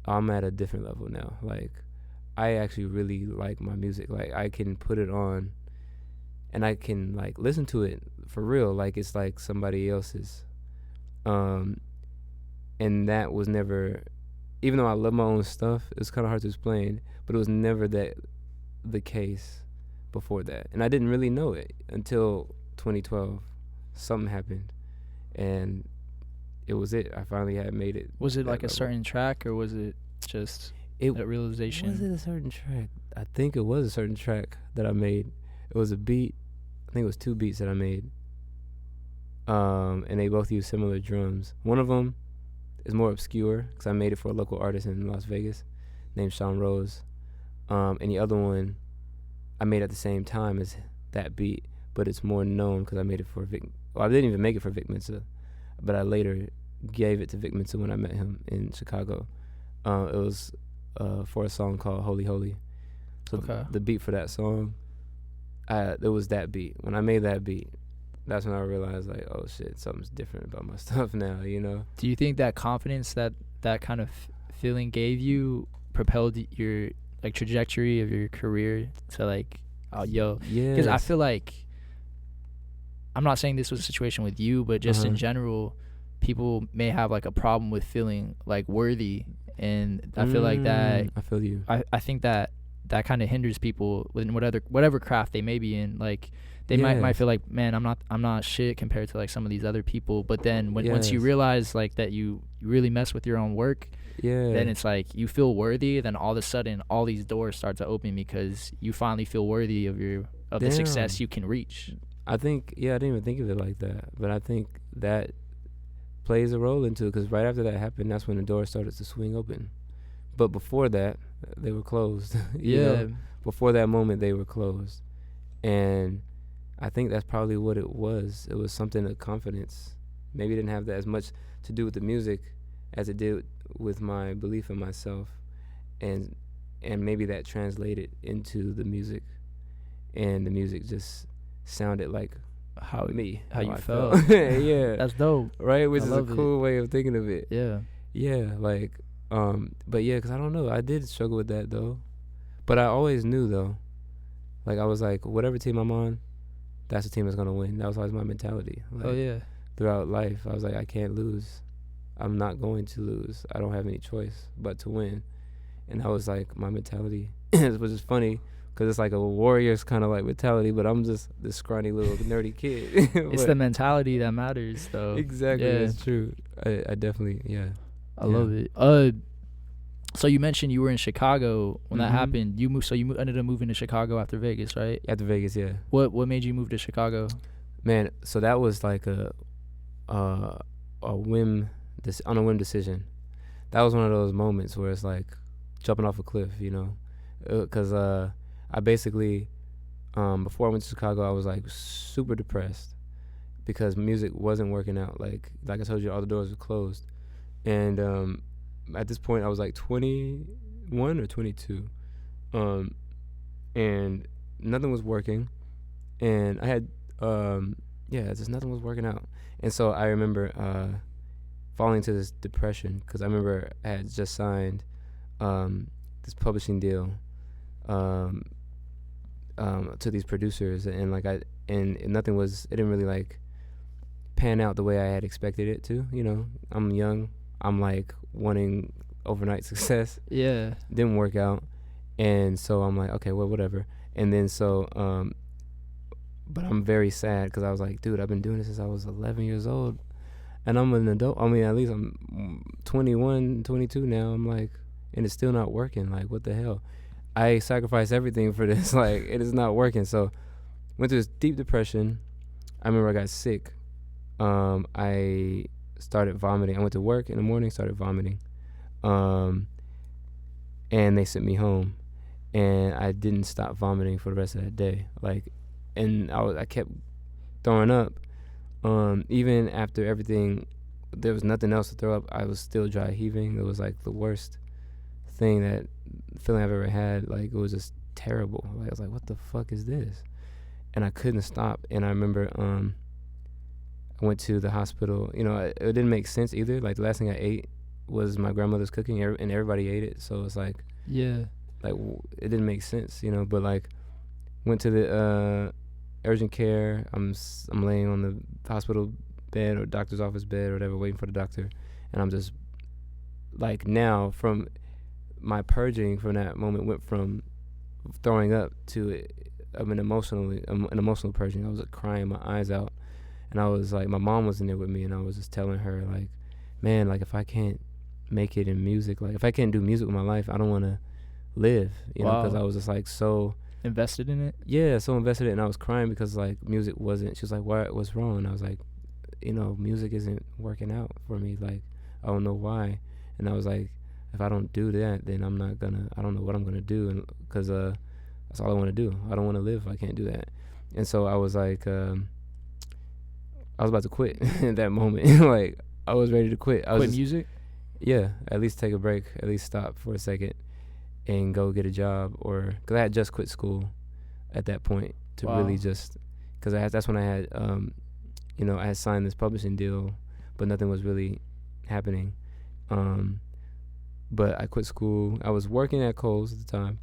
I'm at a different level now. Like, I actually really like my music. Like, I can put it on and I can like listen to it for real, like it's like somebody else's. And that was never, even though I love my own stuff, it's kind of hard to explain, but it was never that the case before that. And I didn't really know it until 2012. Something happened, and it was it. I finally had made it. Was it like a certain track, or was it just that realization? Was it a certain track? I think it was a certain track that I made. It was a beat. I think it was 2 beats that I made. And they both use similar drums. One of them is more obscure because I made it for a local artist in Las Vegas named Sean Rose. And the other one I made at the same time as that beat, but it's more known because I made it for Vic. Well, I didn't even make it for Vic Mensa, but I later gave it to Vic Mensa when I met him in Chicago. It was for a song called Holy Holy. So the beat for that song, it was that beat. When I made that beat, that's when I realized, like, oh shit, something's different about my stuff now, you know? Do you think that confidence that kind of feeling gave you propelled your like trajectory of your career to like, oh yo, because I feel like, I'm not saying this was a situation with you, but just in general, people may have like a problem with feeling like worthy, and I feel like that. I feel you. I think that kind of hinders people in whatever craft they may be in. Like they might feel like, man, I'm not shit compared to like some of these other people. But then once you realize like that you really mess with your own work, then it's like you feel worthy. Then all of a sudden, all these doors start to open because you finally feel worthy of the success you can reach. I think, I didn't even think of it like that, but I think that plays a role into it, because right after that happened, that's when the doors started to swing open. But before that, they were closed. You know? Before that moment, they were closed. And I think that's probably what it was. It was something of confidence. Maybe it didn't have that as much to do with the music as it did with my belief in myself. And maybe that translated into the music. And the music just sounded like how you I felt. Yeah. That's dope. Right? Which is a cool way of thinking of it. Yeah. Yeah, like, but yeah, because I don't know. I did struggle with that, though. But I always knew, though. Like, I was like, whatever team I'm on, that's the team that's going to win. That was always my mentality. Like, throughout life, I was like, I can't lose. I'm not going to lose. I don't have any choice but to win. And that was, like, my mentality, which is funny, because it's like a Warriors kind of, like, mentality, but I'm just this scrawny little nerdy kid. It's the mentality that matters, though. Exactly. Yeah. It's true. I definitely, I love it. So you mentioned you were in Chicago when that happened. You moved. So you ended up moving to Chicago after Vegas, right? After Vegas, yeah. What made you move to Chicago? Man, so that was like a whim, on a whim decision. That was one of those moments where it's like jumping off a cliff, you know, because I basically before I went to Chicago, I was like super depressed because music wasn't working out. Like I told you, all the doors were closed. And at this point, I was like 21 or 22, and nothing was working. And I had, just nothing was working out. And so I remember falling into this depression because I remember I had just signed this publishing deal to these producers, and nothing was. It didn't really like pan out the way I had expected it to. You know, I'm young. I'm like wanting overnight success. Yeah. Didn't work out. And so I'm like, okay, well, whatever. And then so, but I'm very sad because I was like, dude, I've been doing this since I was 11 years old. And I'm an adult. I mean, at least I'm 21, 22 now. I'm like, and it's still not working. Like, what the hell? I sacrificed everything for this. Like, it is not working. So went through this deep depression. I remember I got sick. I started vomiting. I went to work in the morning, started vomiting. And they sent me home. And I didn't stop vomiting for the rest of that day. Like, and I kept throwing up. Even after everything, there was nothing else to throw up. I was still dry heaving. It was like the worst feeling I've ever had. Like, it was just terrible. Like, I was like, what the fuck is this? And I couldn't stop. And I remember I went to the hospital. You know, it didn't make sense either. Like, the last thing I ate was my grandmother's cooking, and everybody ate it. So it's like, yeah, like it didn't make sense, you know. But like, went to the urgent care. I'm laying on the hospital bed or doctor's office bed or whatever, waiting for the doctor, and I'm just like, now from my purging from that moment went from throwing up to an emotional purging. I was like, crying my eyes out, and I was like, my mom was in there with me, and I was just telling her like, man, like if I can't make it in music, like if I can't do music with my life, I don't want to live, you know, because I was just like so invested in it. Yeah, so invested in it, and I was crying because like music wasn't. She was like, what's wrong? And I was like, you know, music isn't working out for me. Like, I don't know why. And I was like, if I don't do that, then I don't know what I'm gonna do, and because that's all I want to do. I don't want to live if I can't do that. And so I was like, I was about to quit in that moment. Like, I was ready to quit. Quit music? Yeah, at least take a break, at least stop for a second and go get a job, or because I had just quit school at that point to really just, because that's when I had, you know, I had signed this publishing deal, but nothing was really happening. But I quit school. I was working at Kohl's at the time,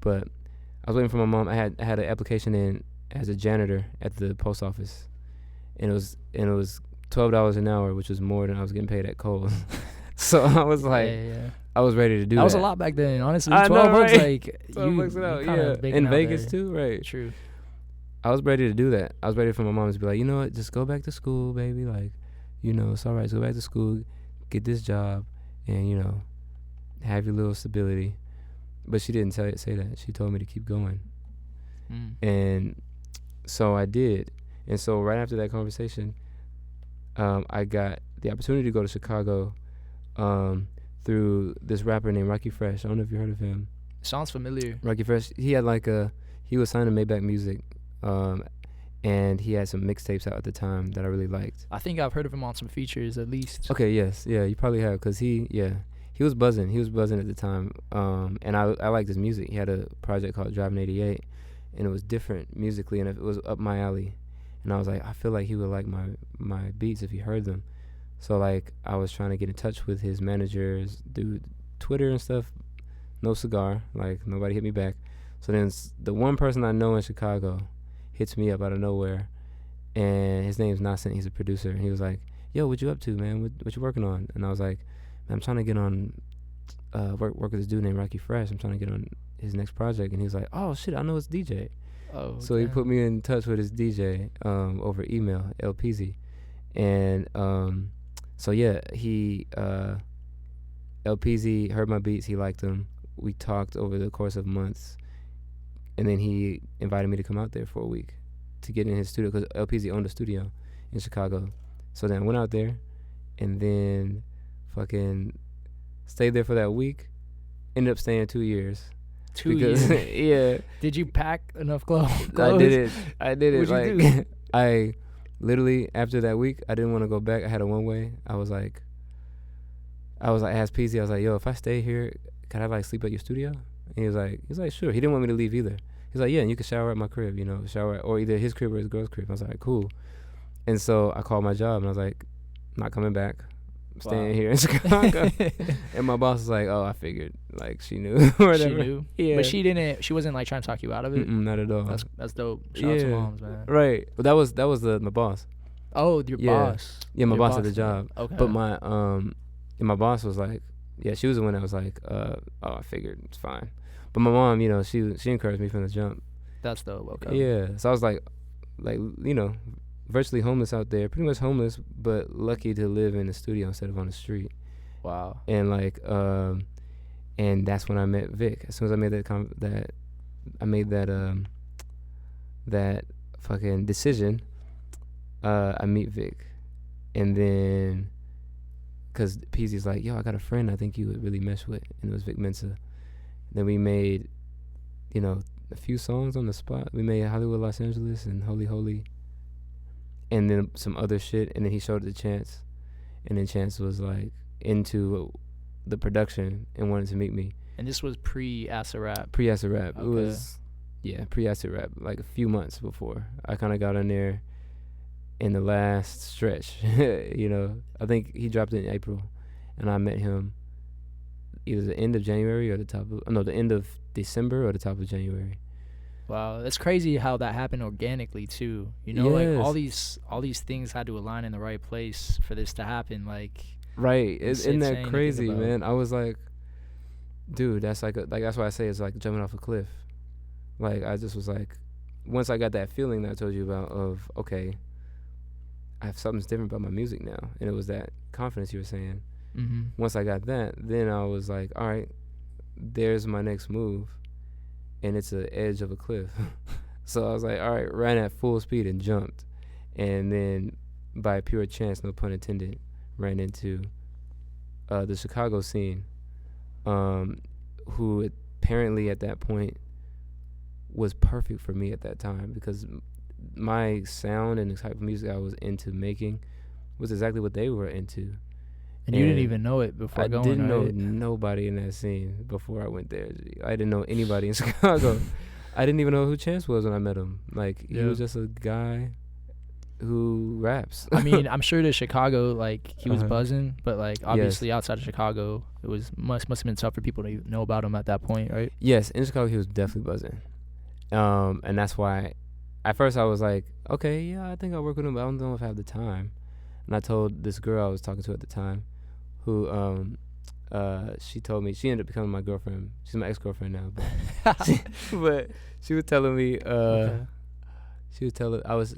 but I was waiting for my mom. I had an application in as a janitor at the post office, and it was $12 an hour, which was more than I was getting paid at Kohl's. So I was like, I was ready to do that. That was a lot back then, honestly. $12 bucks, like 12 bucks an hour, yeah. In Vegas too, right? True. I was ready to do that. I was ready for my mom to be like, you know what, just go back to school, baby. Like, you know, it's all right. Just go back to school, get this job, and, you know, have your little stability. But she didn't say that. She told me to keep going. And so I did. And so right after that conversation, I got the opportunity to go to Chicago through this rapper named Rocky Fresh. I don't know if you heard of him. Sounds familiar. Rocky Fresh. He had he was signed to Maybach Music, and he had some mixtapes out at the time that I really liked. I think I've heard of him on some features at least. Okay, yes, yeah, you probably have, because he was buzzing. He was buzzing at the time, and I liked his music. He had a project called Driving 88, and it was different musically, and it was up my alley. And I was like, I feel like he would like my beats if he heard them. So like, I was trying to get in touch with his managers, do Twitter and stuff. No cigar, like nobody hit me back. So then the one person I know in Chicago hits me up out of nowhere, and his name's Nascent. He's a producer, and he was like, "Yo, what you up to, man? What you working on?" And I was like, "I'm trying to get on work with this dude named Rocky Fresh. I'm trying to get on his next project." And he was like, "Oh shit, I know his DJ." Oh, so he put me in touch with his DJ over email, LPZ, and so yeah, he LPZ heard my beats, he liked them. We talked over the course of months, and then he invited me to come out there for a week to get in his studio, because LPZ owned a studio in Chicago. So then I went out there, and then fucking stayed there for that week. Ended up staying 2 years. 2 years? Yeah. Did you pack enough clothes? I did it. What'd like, you do? I literally, after that week, I didn't want to go back. I had a one-way. I asked PZ, I was like, yo, if I stay here, can I like sleep at your studio? And he was like, sure. He didn't want me to leave either. He's like, yeah, and you can shower at my crib, you know, or either his crib or his girl's crib. I was like, cool. And so I called my job, and I was like, not coming back. I'm staying here in Chicago. And my boss was like, oh, I figured, like, she knew or whatever. She knew? Yeah. But she wasn't like trying to talk you out of it? Not at all. That's dope. Shout out to moms, man. Right. But that was my boss. Oh, your boss. Yeah, my boss at the job. Okay. But my boss was like, yeah, she was the one that was like, oh, I figured, it's fine. But my mom, you know, she encouraged me from the jump. That's dope. Okay. Yeah. So I was like, you know, virtually homeless out there, pretty much homeless, but lucky to live in the studio instead of on the street. Wow. And like, and that's when I met Vic. As soon as I made that fucking decision, I meet Vic, and then, cause PZ's like, yo, I got a friend I think you would really mesh with, and it was Vic Mensa. Then we made, you know, a few songs on the spot. We made Hollywood, Los Angeles, and Holy Holy, and then some other shit. And then he showed it to Chance, and then Chance was like into the production and wanted to meet me. And this was pre-Acid Rap? Pre-Acid Rap. Okay. It was, yeah, pre-Acid Rap, like a few months before. I kind of got on there in the last stretch, you know. I think he dropped it in April, and I met him either the end of January or the end of December or the top of January. Wow, that's crazy how that happened organically too. You know, like all these things had to align in the right place for this to happen. Like, right? Isn't that crazy, man? I was like, dude, that's like that's why I say it's like jumping off a cliff. Like, I just was like, once I got that feeling that I told you about of, okay, I have something's different about my music now, and it was that confidence you were saying. Mm-hmm. Once I got that, then I was like, all right, there's my next move, and it's the edge of a cliff. So I was like, all right, ran at full speed and jumped, and then by pure chance, no pun intended, ran into the Chicago scene, who apparently at that point was perfect for me at that time, because my sound and the type of music I was into making was exactly what they were into. And you didn't even know it before going, I didn't know right? nobody in that scene before I went there. I didn't know anybody in Chicago. I didn't even know who Chance was when I met him. Like, he was just a guy who raps. I mean, I'm sure to Chicago, like, he was buzzing, but, like, obviously outside of Chicago, it was must have been tough for people to know about him at that point, right? Yes, in Chicago, he was definitely buzzing. And that's why, at first I was like, okay, yeah, I think I'll work with him, but I don't know if I have the time. And I told this girl I was talking to at the time, who she told me, she ended up becoming my girlfriend. She's my ex-girlfriend now, but she was telling me, she was telling I was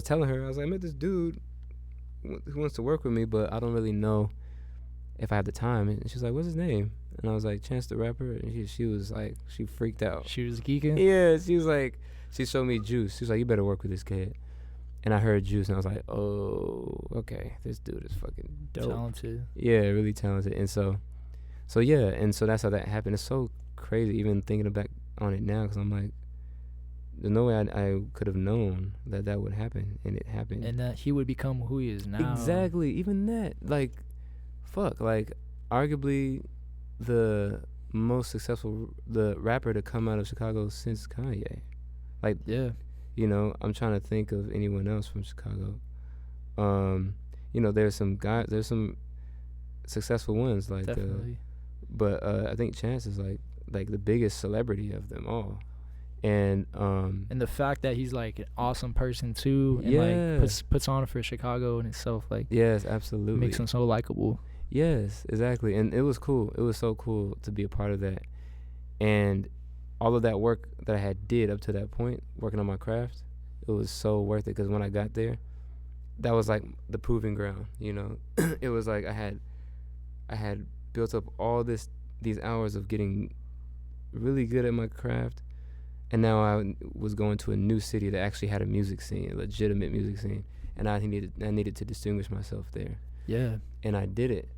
telling her, I was like, I met this dude who wants to work with me, but I don't really know if I have the time. And she's like, what's his name? And I was like, Chance the Rapper. And she was like, she freaked out. She was geeking? Yeah, she was like, she showed me Juice. She was like, you better work with this kid. And I heard Juice, and I was like, oh, okay, this dude is fucking dope. Talented. Yeah, really talented. And so yeah, and so that's how that happened. It's so crazy even thinking back on it now, because I'm like, there's no way I could have known that would happen, and it happened. And that he would become who he is now. Exactly. Even that, like, fuck, like, arguably the most successful rapper to come out of Chicago since Kanye. Like, yeah. You know, I'm trying to think of anyone else from Chicago. You know, there's some successful ones, like, definitely. But I think Chance is like the biggest celebrity of them all. And the fact that he's like an awesome person too, and like puts on for Chicago in itself, like, yes, absolutely, makes him so likable. Yes, exactly. And it was cool. It was so cool to be a part of that. And all of that work that I had did up to that point, working on my craft, it was so worth it, because when I got there, that was like the proving ground, you know. It was like I had built up all these hours of getting really good at my craft, and now I was going to a new city that actually had a music scene, a legitimate music scene, and I needed to distinguish myself there. Yeah. And I did it.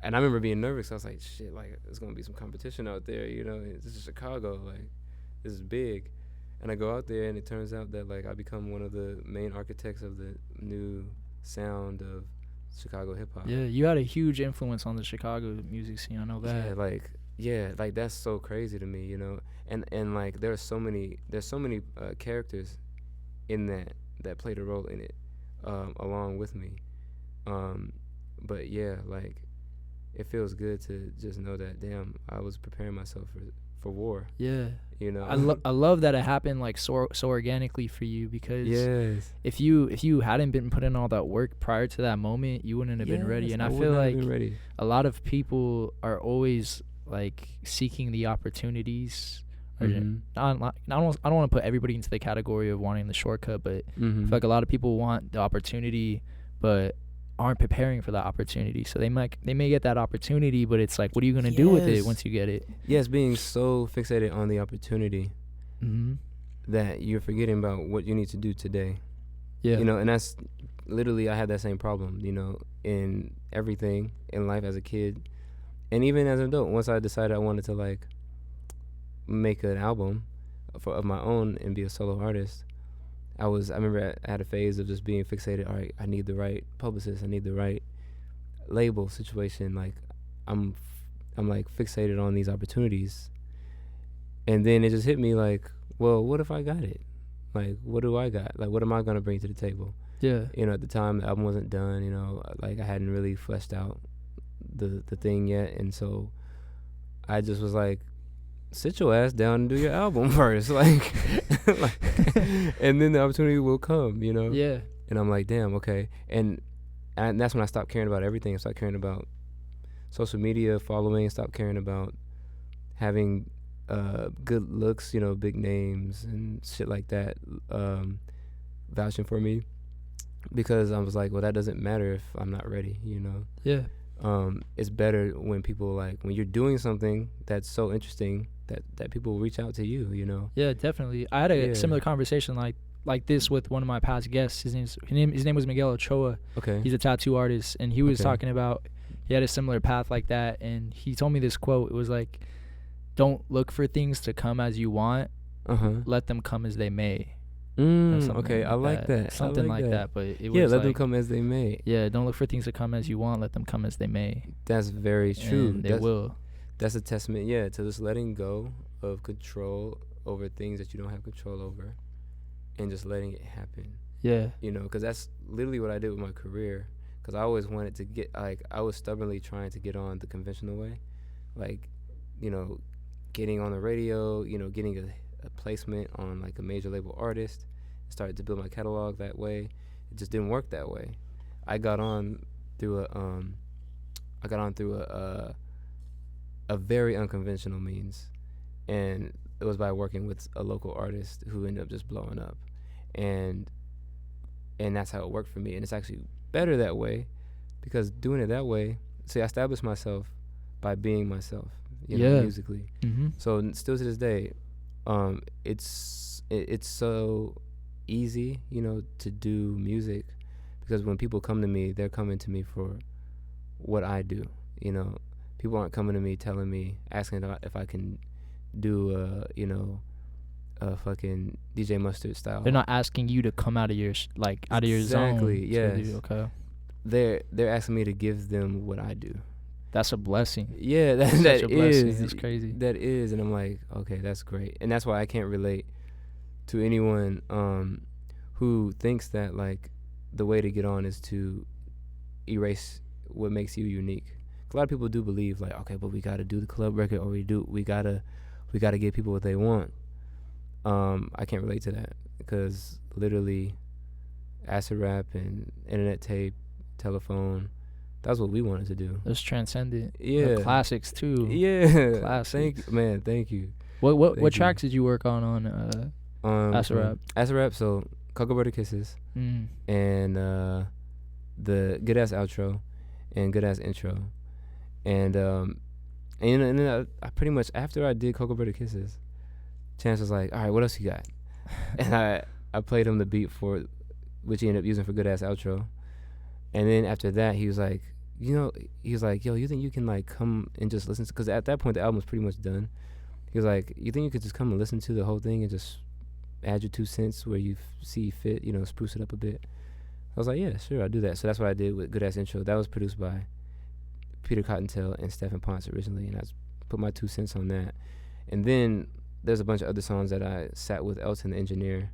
And I remember being nervous. I was like, shit, like, there's going to be some competition out there, you know. This is Chicago. Like, this is big. And I go out there, and it turns out that, like, I become one of the main architects of the new sound of Chicago hip-hop. Yeah, you had a huge influence on the Chicago music scene. I know that. Yeah, like, that's so crazy to me, you know. And like, there's so many characters in that played a role in it, along with me. But, yeah, like, it feels good to just know that, damn, I was preparing myself for war. Yeah. You know? I love that it happened like so organically for you, because if you hadn't been putting all that work prior to that moment, you wouldn't have been ready. And I feel like a lot of people are always like seeking the opportunities. Mm-hmm. I don't want to put everybody into the category of wanting the shortcut, but I feel like a lot of people want the opportunity but aren't preparing for that opportunity. So they may get that opportunity, but it's like, what are you gonna do with it once you get it? Yes, being so fixated on the opportunity that you're forgetting about what you need to do today. Yeah. You know, and that's literally, I had that same problem, you know, in everything in life as a kid, and even as an adult. Once I decided I wanted to like make an album of my own and be a solo artist, I remember I had a phase of just being fixated. All right, I need the right publicist. I need the right label situation. Like, I'm like fixated on these opportunities. And then it just hit me like, well, what if I got it? Like, what do I got? Like, what am I going to bring to the table? Yeah. You know, at the time, the album wasn't done, you know, like I hadn't really fleshed out the thing yet, and so I just was like, sit your ass down and do your album first, like, and then the opportunity will come, you know. Yeah. And I'm like, damn, okay, and that's when I stopped caring about everything. I stopped caring about social media following, stopped caring about having good looks, you know, big names and shit like that, vouching for me, because I was like, well, that doesn't matter if I'm not ready, you know. Yeah. It's better when people, like, when you're doing something that's so interesting that people reach out to you, you know. Yeah, definitely. I had a similar conversation like this with one of my past guests. His name was Miguel Ochoa. Okay. He's a tattoo artist, and he was talking about, he had a similar path like that, and he told me this quote. It was like, don't look for things to come as you want. Let them come as they may. Okay, I like that. Something like that, but it was let like, them come as they may. Yeah, don't look for things to come as you want. Let them come as they may. That's very true. And they will. That's a testament, to just letting go of control over things that you don't have control over, and just letting it happen. Yeah. You know, because that's literally what I did with my career. Because I always wanted to get, like, I was stubbornly trying to get on the conventional way, like, you know, getting on the radio, you know, getting a placement on like a major label artist, started to build my catalog that way. It just didn't work that way. I got on through a very unconventional means, and it was by working with a local artist who ended up just blowing up, and that's how it worked for me. And it's actually better that way, because doing it that way, see, I established myself by being myself, you know, musically. So still to this day, it's so easy, you know, to do music, because when people come to me, they're coming to me for what I do. You know, people aren't coming to me asking if I can do you know, a fucking DJ Mustard style. They're not asking you to come out of your out of your zone. Exactly. Yes. Okay. They're asking me to give them what I do. That's a blessing. Yeah, that such a blessing. is. That's crazy. That is, and I'm like, okay, that's great, and that's why I can't relate to anyone who thinks that like the way to get on is to erase what makes you unique. A lot of people do believe like, okay, but we got to do the club record, or we gotta give people what they want. I can't relate to that, because literally acid rap and internet tape, telephone, that's what we wanted to do. It was transcendent. Yeah. The classics too. Yeah. Classics. Thank you. What tracks did you work on acid rap? Acid rap, so Cocoa Butter Kisses, and the Good Ass Outro and Good Ass Intro. And then I pretty much, after I did Cocoa Butter Kisses, Chance was like, all right, what else you got? And I played him the beat for, which he ended up using for Good Ass Outro. And then after that, he was like, you know, yo, you think you can like come and just listen to, because at that point the album was pretty much done. He was like, you think you could just come and listen to the whole thing and just add your 2 cents where you see fit, you know, spruce it up a bit? I was like, yeah, sure, I'll do that. So that's what I did with Good Ass Intro. That was produced by Peter Cottontail and Stephen Ponce originally, and I put my 2 cents on that. And then there's a bunch of other songs that I sat with Elton, the engineer,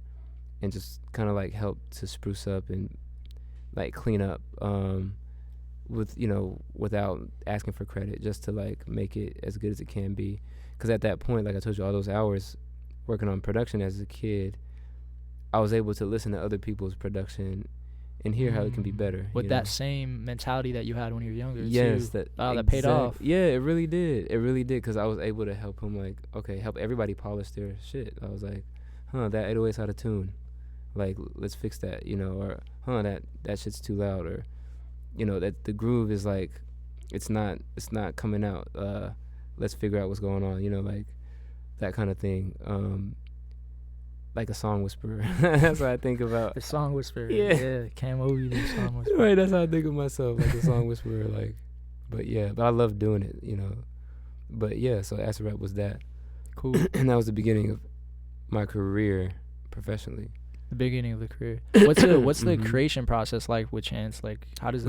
and just kind of like helped to spruce up and like clean up, with, you know, without asking for credit, just to like make it as good as it can be. Because at that point, like I told you, all those hours working on production as a kid, I was able to listen to other people's production and hear how it can be better. With that same mentality that you had when you were younger. Yes, too. That paid off. Yeah, it really did. It really did, because I was able to help him, like, okay, help everybody polish their shit. I was like, that 808's out of tune. Like, let's fix that, you know, or that shit's too loud, or, you know, that the groove is like, it's not coming out. Let's figure out what's going on, you know, like that kind of thing. Like a song whisperer. That's what I think about. The song whisperer. Yeah. Cam Obi, the song whisperer. Right, that's how I think of myself, like a song whisperer. Like, but I love doing it, you know. But yeah, so acid rap was that. Cool. And that was the beginning of my career professionally. The beginning of the career. What's the creation process like with Chance? Like, how's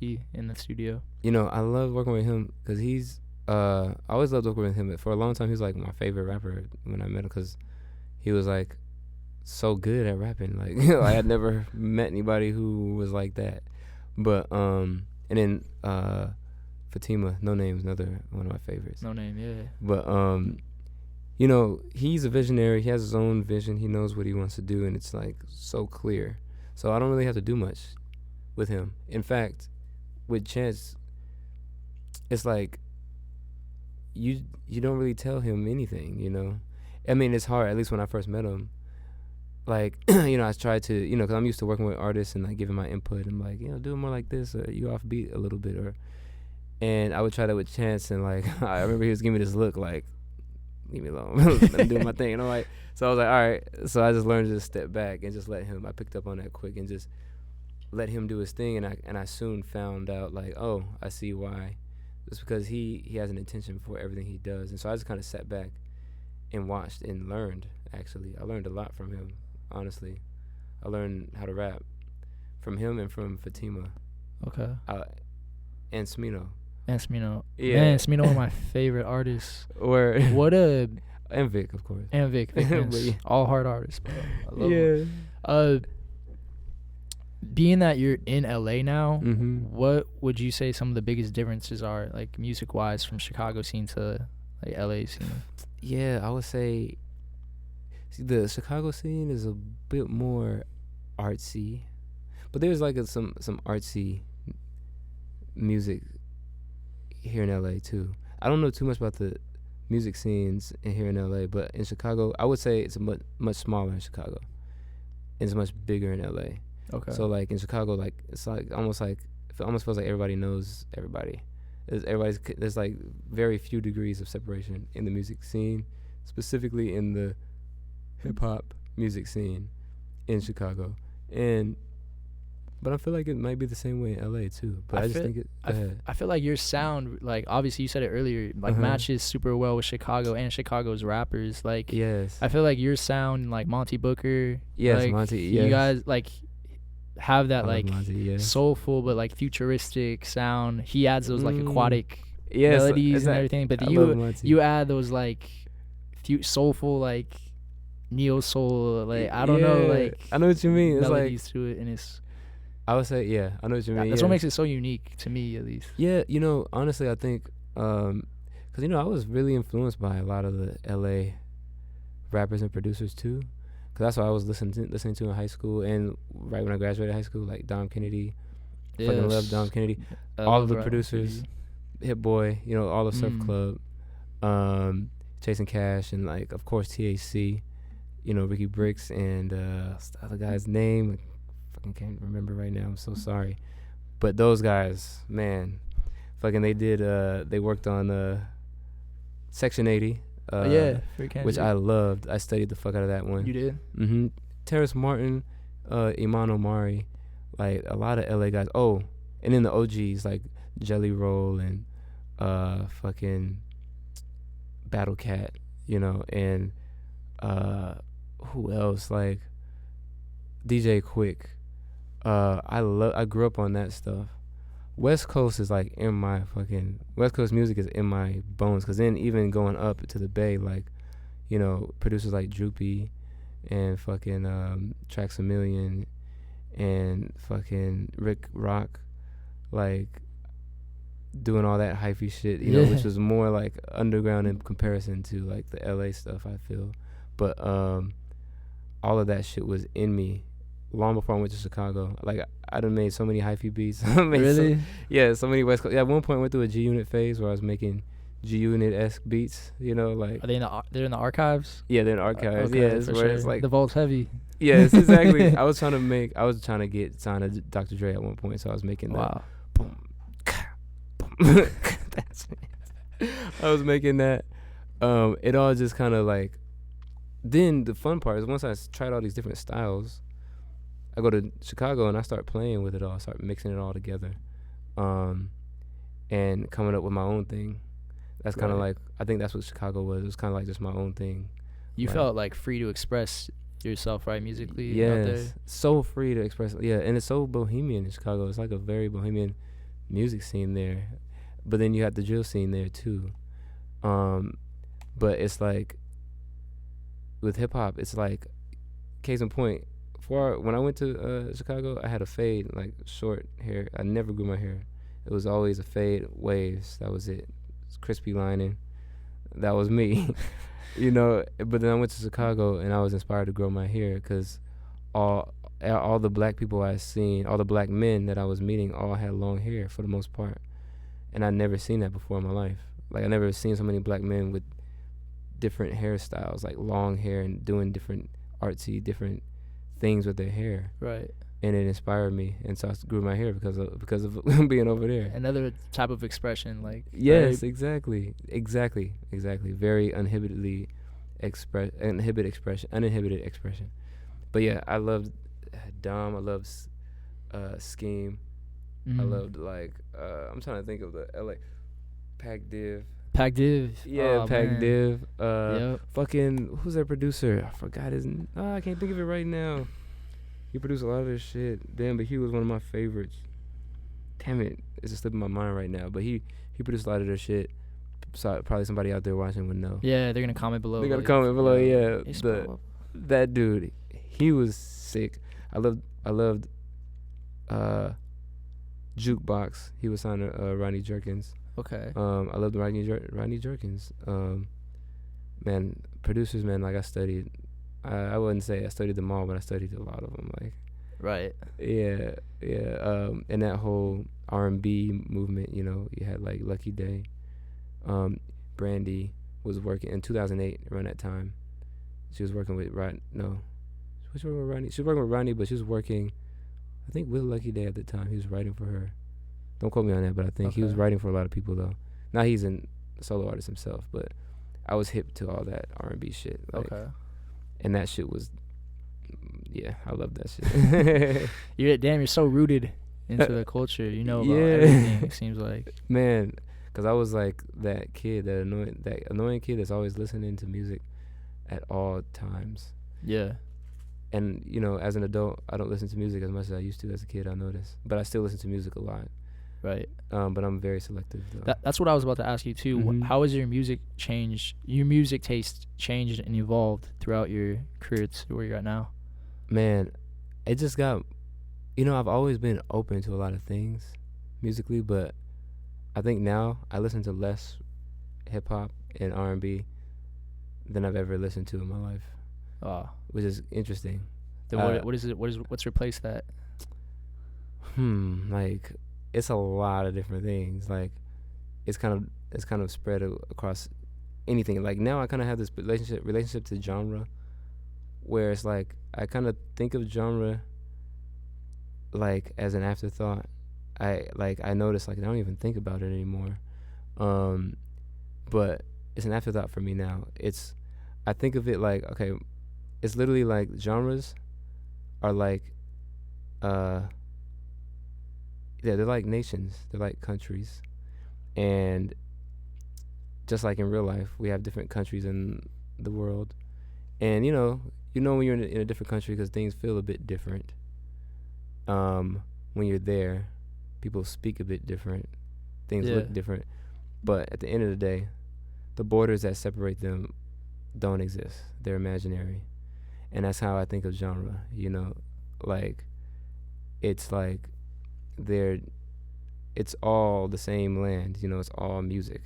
he in the studio? You know, I love working with him because he's I always loved working with him. For a long time, he was like my favorite rapper when I met him, because he was like so good at rapping. Like, you know, I had never met anybody who was like that. But and then Fatima, Noname is another one of my favorites. Noname, yeah. But you know, he's a visionary. He has his own vision. He knows what he wants to do, and it's like so clear. So I don't really have to do much with him. In fact, with Chance, it's like you don't really tell him anything, you know. I mean, it's hard. At least when I first met him, like you know, I tried to, you know, because I'm used to working with artists and like giving my input. I'm like, you know, do it more like this, or you offbeat a little bit, and I would try that with Chance, and like I remember he was giving me this look like, leave me alone, let me do my thing, and I'm like, so I was like, all right. So I just learned to just step back and just let him. I picked up on that quick and just let him do his thing, and I soon found out like, oh, I see why. It's because he has an intention for everything he does, and so I just kind of sat back and watched and learned. Actually, I learned a lot from him. Honestly, I learned how to rap from him and from Fatima. Okay. And Smino. And Smino. Yeah. Man, Smino one of my favorite artists. Or what a. And Vic, of course. And Vic. Yeah. All hard artists, bro. I love them. Being that you're in LA now, what would you say some of the biggest differences are, like music wise, from Chicago scene to like LA scene? Yeah, I would say, see, the Chicago scene is a bit more artsy, but there's like some artsy music here in LA too. I don't know too much about the music scenes here in LA, but in Chicago, I would say it's much smaller in Chicago. It's much bigger in LA. Okay. So like in Chicago, like it's like it almost feels like everybody knows everybody. There's like very few degrees of separation in the music scene, specifically in the hip hop music scene in Chicago. But I feel like it might be the same way in LA too. But I feel like your sound, like obviously you said it earlier, like matches super well with Chicago and Chicago's rappers. Like, yes, I feel like your sound, like Monty Booker. Yes, like, Monty. Yes. You guys like have that like Monty, yes. soulful but like futuristic sound. He adds those like aquatic melodies and everything. But you add those like soulful like neo soul, like I don't know, like I know what you mean. It's melodies like, to it, and it's. I would say, yeah, I know what you mean. That's what makes it so unique to me, at least. Yeah, you know, honestly, I think, because, you know, I was really influenced by a lot of the LA rappers and producers, too. Because that's what I was listening to in high school. And right when I graduated high school, like Dom Kennedy, fucking love Dom Kennedy. All of the producers, Hit Boy, you know, all of Surf Club, Chasing Cash, and, like, of course, TAC, you know, Ricky Bricks, and the other guy's name, I can't remember right now. I'm so sorry, but those guys, man, fucking they worked on Section 80. Which I loved. I studied the fuck out of that one. You did? Mm-hmm. Terrace Martin, Iman Omari, like a lot of LA guys. Oh, and then the OGs like Jelly Roll and fucking Battle Cat, you know, and who else? Like DJ Quick. I grew up on that stuff. West Coast is like in my fucking West Coast music is in my bones. Cause then even going up to the Bay, like, you know, producers like Droopy and fucking Tracks a Million and fucking Rick Rock, like doing all that hyphy shit, you know, which was more like underground in comparison to like the LA stuff, I feel. But all of that shit was in me long before I went to Chicago. Like I done made so many hyphy beats. Really? So many West Coast. Yeah, at one point I went through a G Unit phase where I was making G Unit-esque beats. You know, like. Are they they're in the archives? Yeah, they're in the archives. Okay, yeah, it's where it's like the vault's heavy. Yes, exactly. I was trying to get signed to Dr. Dre at one point, so I was making that. Wow. Boom, boom. That's it. I was making that. It all just kind of like. Then the fun part is once I tried all these different styles, I go to Chicago and I start playing with it all, start mixing it all together, and coming up with my own thing. That's kind of like, I think that's what Chicago was. It was kind of like just my own thing. You felt like free to express yourself, right, musically? Yes, out there? so free to express. Yeah, and it's so bohemian in Chicago. It's like a very bohemian music scene there. But then you have the drill scene there too. But it's like, with hip hop, it's like, case in point, when I went to Chicago, I had a fade, like short hair. I never grew my hair. It was always a fade waves. That was it. It's crispy lining. That was me. But then I went to Chicago and I was inspired to grow my hair because all the black people I seen, all the black men that I was meeting, all had long hair for the most part, and I'd never seen that before in my life. Like I never seen so many black men with different hairstyles, like long hair and doing different artsy, different things with their hair. Right. And it inspired me, and so I grew my hair because of being over there. Another type of expression, like yes, exactly. Very uninhibited expression. But yeah, I loved Dom. I loved Scheme. I loved I'm trying to think of the LA Pac Div. Yeah, Pac Div. Yep. Fucking who's their producer? I forgot his. I can't think of it right now. He produced a lot of this shit. Damn, but he was one of my favorites. Damn it, it's just slipping my mind right now. But he produced a lot of their shit. So probably somebody out there watching would know. Yeah, they're gonna comment below. They're gonna comment below. Yeah, that dude, he was sick. I loved Jukebox. He was signed to Ronnie Jerkins. Okay. I loved Ronnie Jerkins. Man, producers, man. Like I studied. I wouldn't say I studied them all, but I studied a lot of them. Like. Right. Yeah. And that whole R&B movement, you had like Lucky Day. Brandy was working in 2008 around that time. She was working with Rodney. No, she was working with Rodney. She was working with Rodney, but she was working, I think, with Lucky Day at the time. He was writing for her. Don't quote me on that, but I think he was writing for a lot of people though. Now he's a solo artist himself, but I was hip to all that R&B shit. Like, and that shit was, yeah, I love that shit. You're so rooted into the culture. You know about everything. It seems like, man, because I was like that kid, that annoying kid that's always listening to music at all times. Yeah. And as an adult, I don't listen to music as much as I used to as a kid. I noticed, but I still listen to music a lot. Right. But I'm very selective though. That's what I was about to ask you too. Mm-hmm. How has your music taste changed and evolved throughout your career to where you're at now? Man, it just got, I've always been open to a lot of things musically, but I think now I listen to less hip hop and R&B than I've ever listened to in my life. Which is interesting. Then what's replaced that? Like it's a lot of different things. Like it's kind of spread across anything. Like now I kind of have this relationship to genre, where it's like I kind of think of genre like as an afterthought. I notice like I don't even think about it anymore. But it's an afterthought for me now. I think of it like, okay, it's literally like genres are like they're like nations, they're like countries. And just like in real life, we have different countries in the world. And you know when you're in a different country because things feel a bit different. When you're there, people speak a bit different. Things look different. But at the end of the day, the borders that separate them don't exist. They're imaginary. And that's how I think of genre, like it's like it's all the same land, it's all music.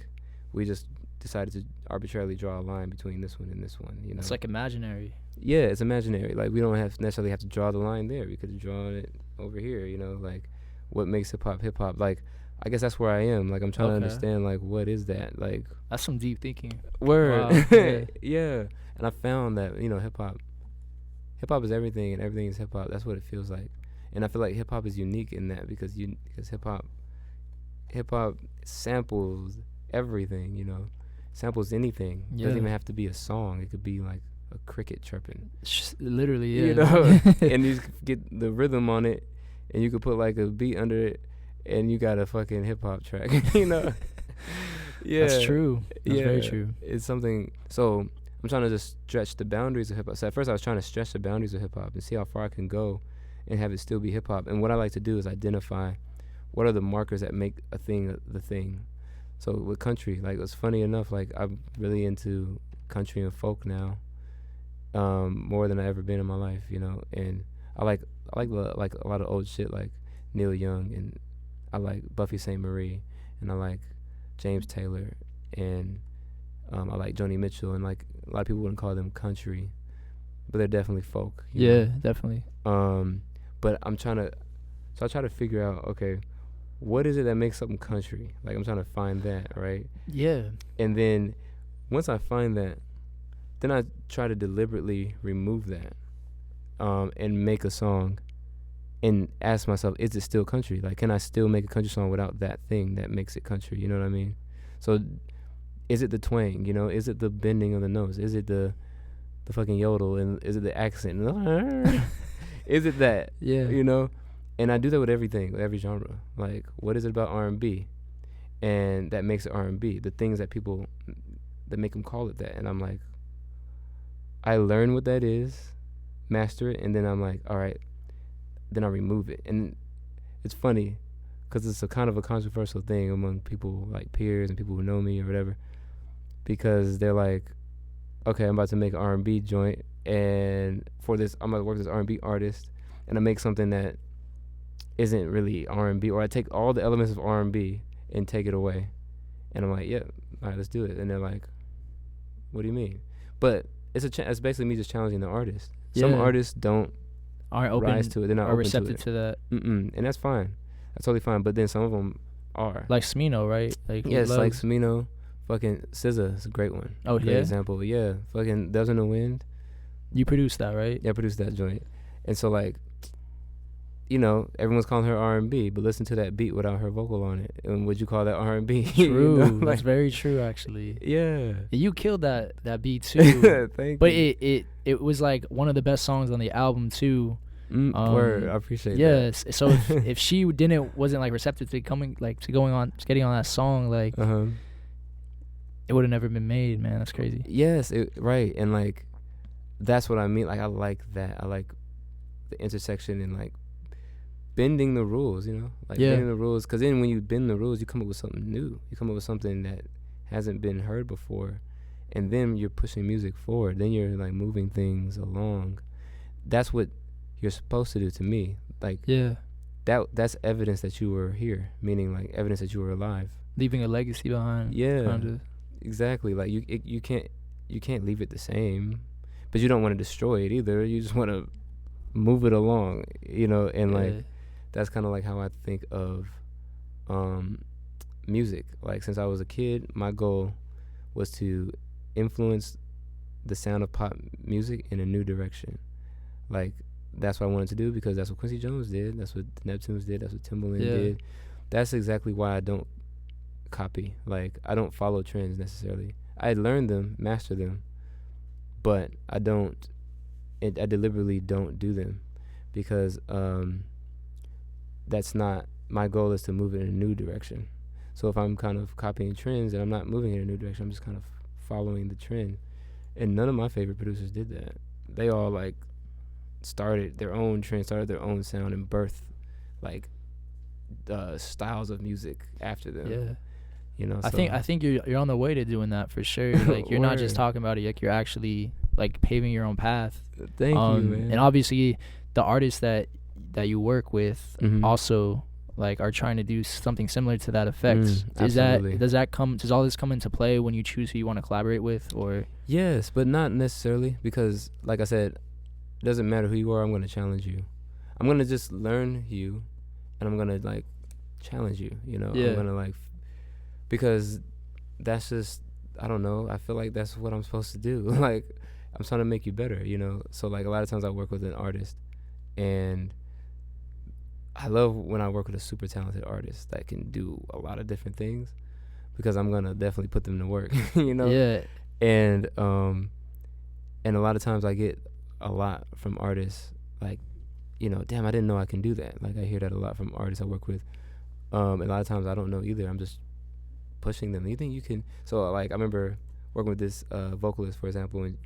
We just decided to arbitrarily draw a line between this one and this one, It's like imaginary. Yeah, it's imaginary. Like we don't necessarily have to draw the line there. We could have drawn it over here, like what makes hip hop. Like I guess that's where I am. Like I'm trying to understand like what is that? Like that's some deep thinking. Word. Wow. Yeah. And I found that, hip hop is everything and everything is hip hop. That's what it feels like. And I feel like hip hop is unique in that because hip hop samples everything, samples anything. It doesn't even have to be a song. It could be like a cricket chirping. Literally, yeah. And you get the rhythm on it and you could put like a beat under it and you got a fucking hip hop track, Yeah. That's true. That's very true. It's something. So I'm trying to just stretch the boundaries of hip hop. So at first I was trying to stretch the boundaries of hip hop and see how far I can go and have it still be hip hop. And what I like to do is identify what are the markers that make a thing the thing. So with country, like it's funny enough, like I'm really into country and folk now, more than I ever been in my life, And I like a lot of old shit like Neil Young, and I like Buffy St. Marie, and I like James Taylor, and I like Joni Mitchell, and like a lot of people wouldn't call them country, but they're definitely folk. Yeah, definitely. But I try to figure out, okay, what is it that makes something country? Like I'm trying to find that, right? Yeah. And then once I find that, then I try to deliberately remove that, and make a song, and ask myself, is it still country? Like, can I still make a country song without that thing that makes it country? You know what I mean? So, is it the twang? You know, is it the bending of the nose? Is it the fucking yodel? And is it the accent? Is it that? Yeah. You know? And I do that with everything, with every genre. Like, what is it about R&B? And that makes it R&B. The things that people, that make them call it that. And I'm like, I learn what that is, master it, and then I'm like, all right, then I remove it. And it's funny because it's a kind of a controversial thing among people, like peers and people who know me or whatever, because they're like, okay, I'm about to make an R&B joint, and for this, I'm about to work with this R&B artist, and I make something that isn't really R&B, or I take all the elements of R&B and take it away, and I'm like, yeah, all right, let's do it. And they're like, what do you mean? But it's basically me just challenging the artist. Some artists aren't open, rise to it. They're not open receptive to that. And that's fine. That's totally fine. But then some of them are. Like Smino, right? Like yes, like Smino. Fucking SZA is a great one. Oh, great yeah? example. Yeah. Fucking Doves in the Wind. You produced that, right? Yeah, I produced that joint. And so, like, you know, everyone's calling her R&B, but listen to that beat without her vocal on it. And would you call that R&B? True. You know? Like, that's very true, actually. Yeah. You killed that beat, too. Thank but you. It was, like, one of the best songs on the album, too. Word. I appreciate that. Yes. So if she wasn't, like, receptive to getting on that song, like, it would have never been made, man. That's crazy. Yes, right. And, like, that's what I mean. Like, I like that. I like the intersection and, like, bending the rules, you know? Like, bending the rules. Because then when you bend the rules, you come up with something new. You come up with something that hasn't been heard before. And then you're pushing music forward. Then you're, like, moving things along. That's what you're supposed to do to me. Like, that's evidence that you were here. Meaning, like, evidence that you were alive. Leaving a legacy behind. Yeah. Kind of. Exactly. Like, you can't leave it the same. But you don't want to destroy it either. You just want to move it along, you know? And, like, that's kind of like how I think of music. Like, since I was a kid, my goal was to influence the sound of pop music in a new direction. Like, that's what I wanted to do because that's what Quincy Jones did. That's what the Neptunes did. That's what Timbaland did. That's exactly why I don't copy. Like, I don't follow trends necessarily. I learn them, master them, but I deliberately don't do them because that's not, my goal is to move it in a new direction. So if I'm kind of copying trends and I'm not moving in a new direction, I'm just kind of following the trend. And none of my favorite producers did that. They all, like, started their own trend, started their own sound, and birthed, like, styles of music after them. Yeah. You know, I think you're on the way to doing that for sure. Like, you're not just talking about it, like, you're actually, like, paving your own path. Thank you, man. And obviously the artists that you work with also, like, are trying to do something similar to that effect. Does all this come into play when you choose who you want to collaborate with, or? Yes, but not necessarily, because, like I said, it doesn't matter who you are. I'm going to challenge you. I'm going to just learn you, and I'm going to, like, challenge you, you know? I'm going to, like, because that's just, I don't know, I feel like that's what I'm supposed to do. Like, I'm trying to make you better, you know? So, like, a lot of times I work with an artist, and I love when I work with a super talented artist that can do a lot of different things, because I'm going to definitely put them to work, you know? Yeah. And a lot of times I get a lot from artists, like, you know, damn, I didn't know I can do that. Like, I hear that a lot from artists I work with. A lot of times I don't know either. I'm just pushing them. You think you can? So, like, I remember working with this vocalist, for example, and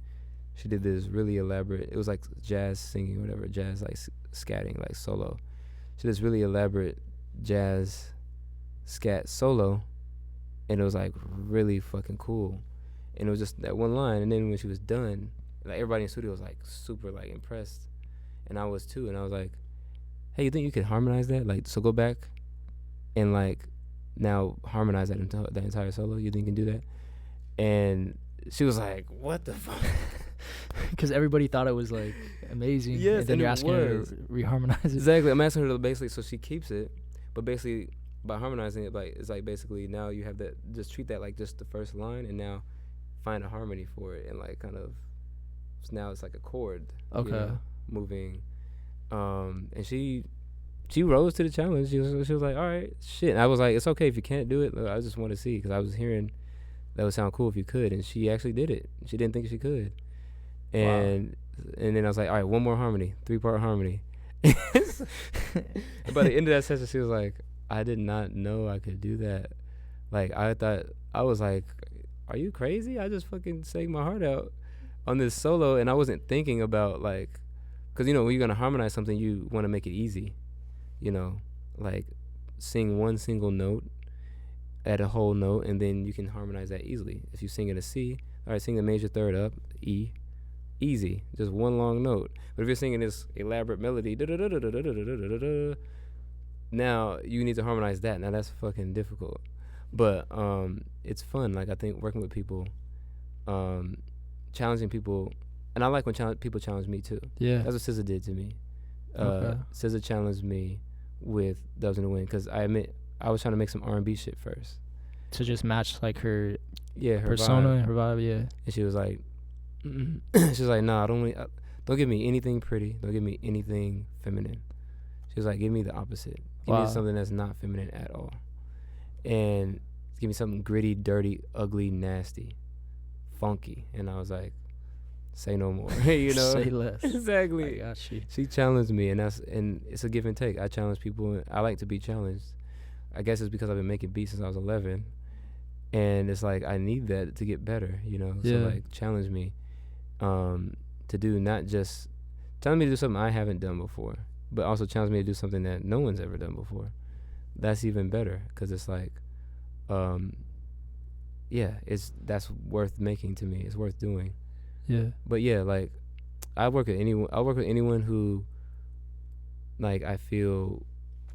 she did this really elaborate, it was like jazz singing or whatever, jazz, like, scatting, like, solo. She did this really elaborate jazz scat solo, and it was, like, really fucking cool. And it was just that one line, and then when she was done, like, everybody in the studio was, like, super, like, impressed, and I was too. And I was like, hey, you think you could harmonize that? Like, so go back and like now harmonize that entire solo. You think you can do that? And she was like, "What the fuck?" Because everybody thought it was like amazing. Yes, and then you're asking her to reharmonize it. Exactly. I'm asking her to basically, so she keeps it, but basically by harmonizing it, like it's like basically now you have that, just treat that like just the first line, and now find a harmony for it, and like kind of, so now it's like a chord. Okay. You know, moving, and she rose to the challenge. She was like, all right, shit. And I was like, it's okay if you can't do it. I just want to see, because I was hearing that would sound cool if you could, and she actually did it. She didn't think she could, and then I was like, all right, one more harmony, 3-part harmony. By the end of that session, she was like, I did not know I could do that. Like, I thought, I was like, are you crazy? I just fucking sang my heart out on this solo, and I wasn't thinking about, like, because, you know, when you're going to harmonize something, you want to make it easy, you know, like sing one single note at a whole note, and then you can harmonize that easily. If you sing in a C, all right, sing the major third up, E, easy, just one long note. But if you're singing this elaborate melody, now you need to harmonize that. Now that's fucking difficult, but it's fun. Like, I think working with people, challenging people, and I like when people challenge me too. Yeah, that's what SZA did to me. Okay. SZA challenged me with Dubs in the Wind, because I admit I was trying to make some R&B shit first to just match like her her persona, vibe. her vibe. Yeah, and she was like, she was like, nah, don't give me anything pretty, don't give me anything feminine. She was like, give me the opposite. Give me something that's not feminine at all. And give me something gritty, dirty, ugly, nasty, funky. And I was like, say no more. You know? Say less. Exactly. I got you. She challenged me, and it's a give and take. I challenge people. I like to be challenged. I guess it's because I've been making beats since I was 11. And it's like, I need that to get better, you know? Yeah. So, like, challenge me to do, not just challenge me to do something I haven't done before, but also challenge me to do something that no one's ever done before. That's even better, because it's like, that's worth making to me. It's worth doing. Yeah. But yeah, like, I work with anyone who, like, I feel,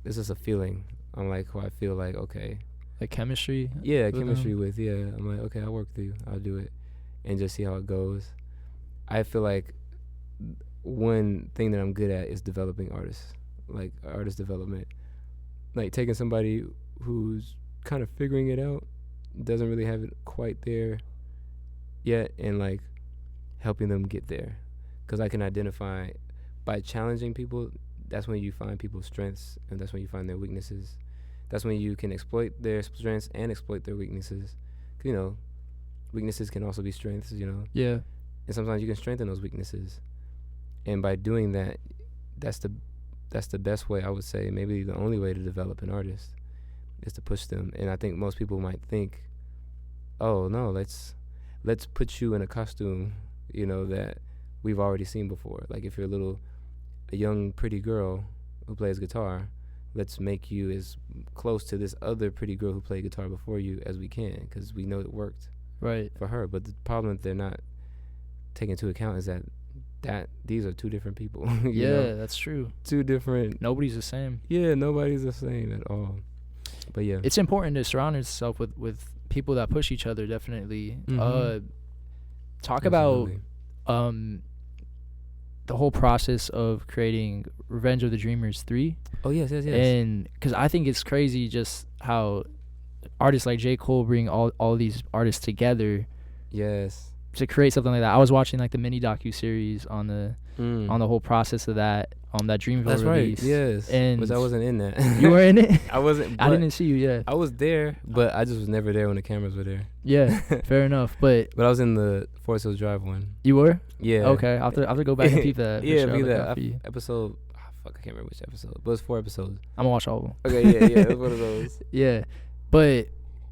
this is a feeling. I'm like, who I feel like, okay. Like chemistry? Yeah, chemistry with, yeah. I'm like, okay, I'll work with you. I'll do it. And just see how it goes. I feel like one thing that I'm good at is developing artists, like artist development. Like taking somebody who's kind of figuring it out, doesn't really have it quite there yet, and like helping them get there. Because I can identify, by challenging people, that's when you find people's strengths, and that's when you find their weaknesses. That's when you can exploit their strengths and exploit their weaknesses. You know, weaknesses can also be strengths, you know. Yeah. And sometimes you can strengthen those weaknesses. And by doing that, that's the best way, I would say, maybe the only way to develop an artist, is to push them. And I think most people might think, oh no, let's put you in a costume, you know, that we've already seen before. Like if you're a young pretty girl who plays guitar, let's make you as close to this other pretty girl who played guitar before you as we can, because we know it worked right for her. But the problem that they're not taking into account is that these are two different people. You know? That's true. Two different. Nobody's the same. Yeah, nobody's the same at all. But yeah, it's important to surround yourself with people that push each other. Definitely. Mm-hmm. Talk Absolutely. about the whole process of creating Revenge of the Dreamers 3. Oh yes. And because I think it's crazy just how artists like J. Cole bring all these artists together. Yes. To create something like that. I was watching like the mini docu-series on the whole process of that Dreamville That's release. Right. Yes. And because I wasn't in that. You were in it? I wasn't. I didn't see you. Yeah. I was there, but I just was never there when the cameras were there. Yeah. Fair enough. But I was in the Forest Hills Drive one. You were? Yeah. Okay. I'll have to go back and peep that. Yeah, sure. be that episode. I can't remember which episode, but it's 4 episodes. I'm gonna watch all of them. Okay. Yeah. It was one of those. Yeah, but.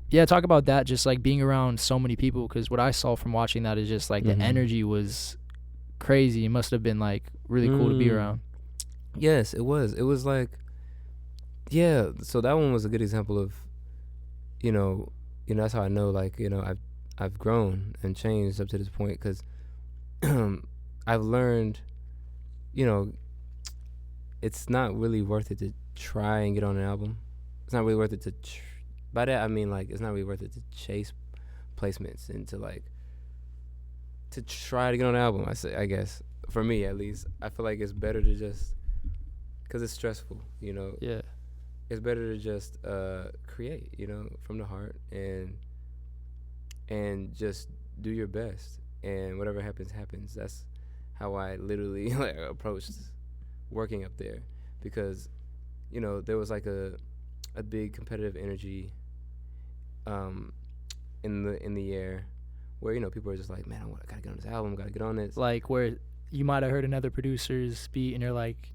Yeah, talk about that, just like being around so many people, because what I saw from watching that is just like the energy was crazy. It must have been like really cool to be around. Yes, it was. It was like, yeah, so that one was a good example of, you know, that's how I know, like, you know, I've grown and changed up to this point, because I've learned, you know, it's not really worth it to try and get on an album. it's not really worth it to. By that I mean like it's not really worth it to chase placements and to like to try to get on the album. I guess for me at least, I feel like it's better to just because it's stressful, you know. Yeah. It's better to just create, you know, from the heart and just do your best, and whatever happens happens. That's how I literally like approached working up there, because you know there was like a big competitive energy in the air, where you know people are just like, man, I gotta get on this album, gotta get on this. Like where you might have heard another producer's beat and you're like,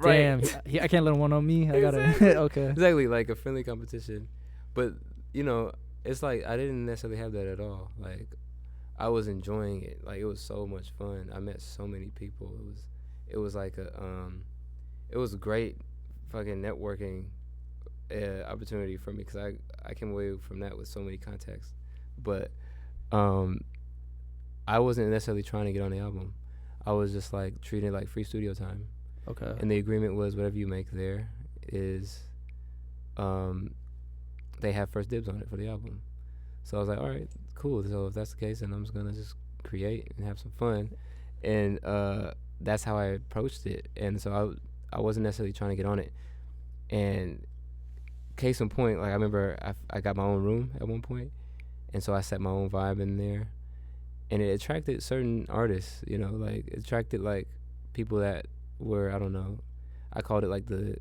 damn, right. I can't let him one on me. I gotta okay. Exactly, like a friendly competition, but you know it's like I didn't necessarily have that at all. Like I was enjoying it. Like it was so much fun. I met so many people. It was like it was a great fucking networking opportunity for me, because I came away from that with so many contacts. But I wasn't necessarily trying to get on the album. I was just like treating it like free studio time. Okay. And the agreement was whatever you make there is they have first dibs on it for the album. So I was like, all right, cool. So if that's the case, then I'm just gonna just create and have some fun. And that's how I approached it. And so I wasn't necessarily trying to get on it. And case in point, like I remember I got my own room at one point, and so I set my own vibe in there, and it attracted certain artists, you know, like it attracted like people that were, I don't know, I called it like the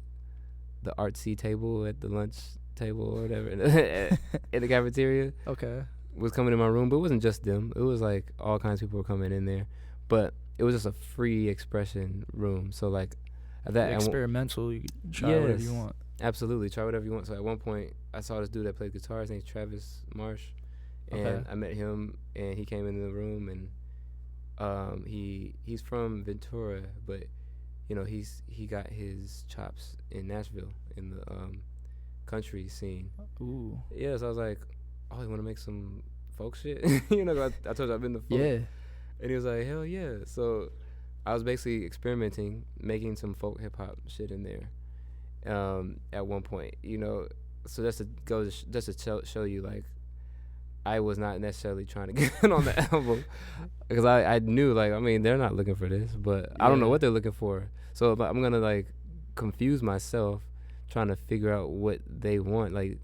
artsy table at the lunch table or whatever in the cafeteria. Okay. Was coming in my room, but it wasn't just them. It was like all kinds of people were coming in there, but it was just a free expression room. So like that experimental, you can try whatever you want. Absolutely, try whatever you want. So at one point, I saw this dude that played guitar. His name's Travis Marsh, and I met him, and he came into the room, and he's from Ventura, but you know he got his chops in Nashville in the country scene. Ooh. Yeah, so I was like, oh, you want to make some folk shit? You know, I told you I've been to folk. Yeah. And he was like, hell yeah. So I was basically experimenting, making some folk hip hop shit in there. At one point, you know, so just to show you, like, I was not necessarily trying to get on the album, because I knew, like, I mean, they're not looking for this, but I don't know what they're looking for. So I'm gonna like confuse myself trying to figure out what they want. Like,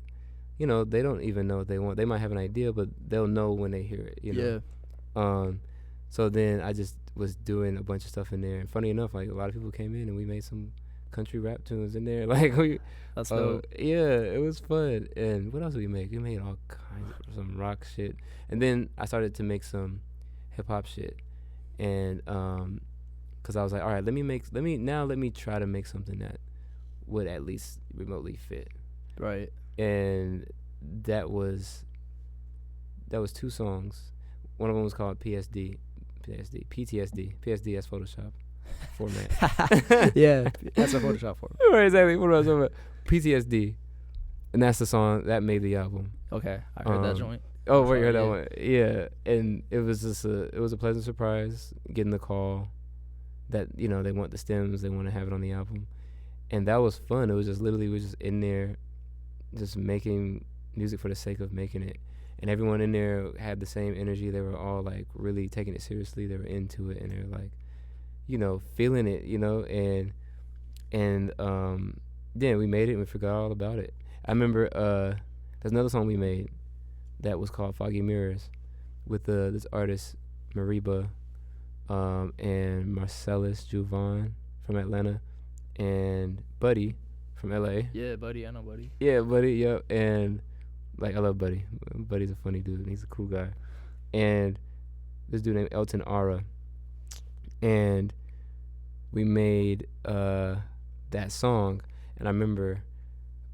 you know, they don't even know what they want. They might have an idea, but they'll know when they hear it. You know. Yeah. So then I just was doing a bunch of stuff in there, and funny enough, like a lot of people came in and we made some country rap tunes in there. Like that's dope. Yeah, it was fun. And what else did we make? We made all kinds of some rock shit, and then I started to make some hip hop shit, and cause I was like, all right, let me try to make something that would at least remotely fit. Right. And that was 2 songs. One of them was called PTSD as Photoshop format. Yeah, that's a Photoshop format. Right, exactly. PTSD, and that's the song that made the album. Okay, I heard that joint. Oh, wait, you heard that one? Yeah, and it was just it was a pleasant surprise getting the call that, you know, they want the stems, they want to have it on the album, and that was fun. It was just literally we were just in there, just making music for the sake of making it. And everyone in there had the same energy. They were all like really taking it seriously. They were into it, and they were like, you know, feeling it, you know. And then we made it and we forgot all about it. I remember there's another song we made that was called Foggy Mirrors with this artist Mariba and Marcellus Juvan from Atlanta and Buddy from LA. Yeah, Buddy, I know Buddy. Yeah, Buddy, yep. And like, I love Buddy. Buddy's a funny dude. He's a cool guy. And this dude named Elton Ara. And we made that song. And I remember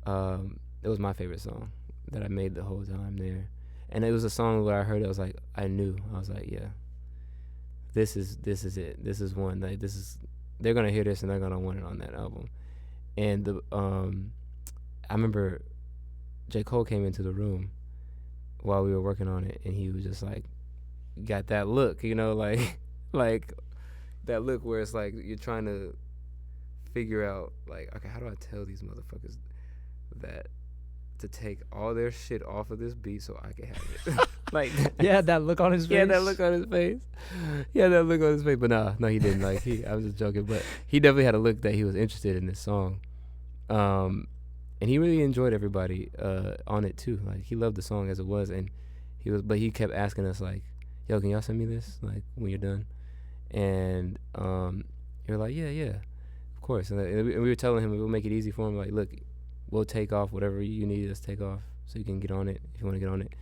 it was my favorite song that I made the whole time there. And it was a song where I heard it, I was like, I knew. I was like, yeah, this is it. This is one. Like, they're going to hear this and they're going to want it on that album. And I remember J. Cole came into the room while we were working on it, and he was just like, got that look, you know, like that look where it's like you're trying to figure out, like, okay, how do I tell these motherfuckers that to take all their shit off of this beat so I could have it. Like, yeah, that look on his face. Yeah, that look on his face. Yeah, that look on his face. But no, he didn't. Like, I was just joking. But he definitely had a look that he was interested in this song. And he really enjoyed everybody on it too. Like, he loved the song as it was, and he kept asking us like, "Yo, can y'all send me this like when you're done?" And we were like, "Yeah, of course." And we were telling him we'll make it easy for him. Like, look, we'll take off whatever you need us to take off so you can get on it if you want to get on it.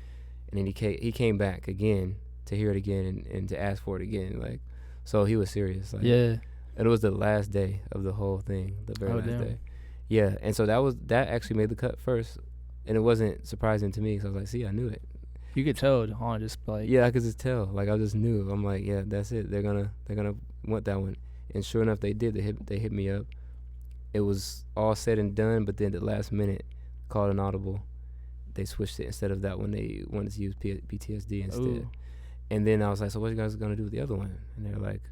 And then he came back again to hear it again and to ask for it again. Like, so he was serious. Like, yeah. And it was the last day of the whole thing, the very last day. Yeah, and so that actually made the cut first, and it wasn't surprising to me because I was like, see, I knew it. You could tell, huh? Just like, yeah, I could just tell. Like, I just knew. I'm like, yeah, that's it. They're gonna want that one. And sure enough, they did. They hit me up. It was all said and done, but then at the last minute, called an audible. They switched it. Instead of that one, they wanted to use PTSD instead. Ooh. And then I was like, so what you guys gonna do with the other one? And they're like,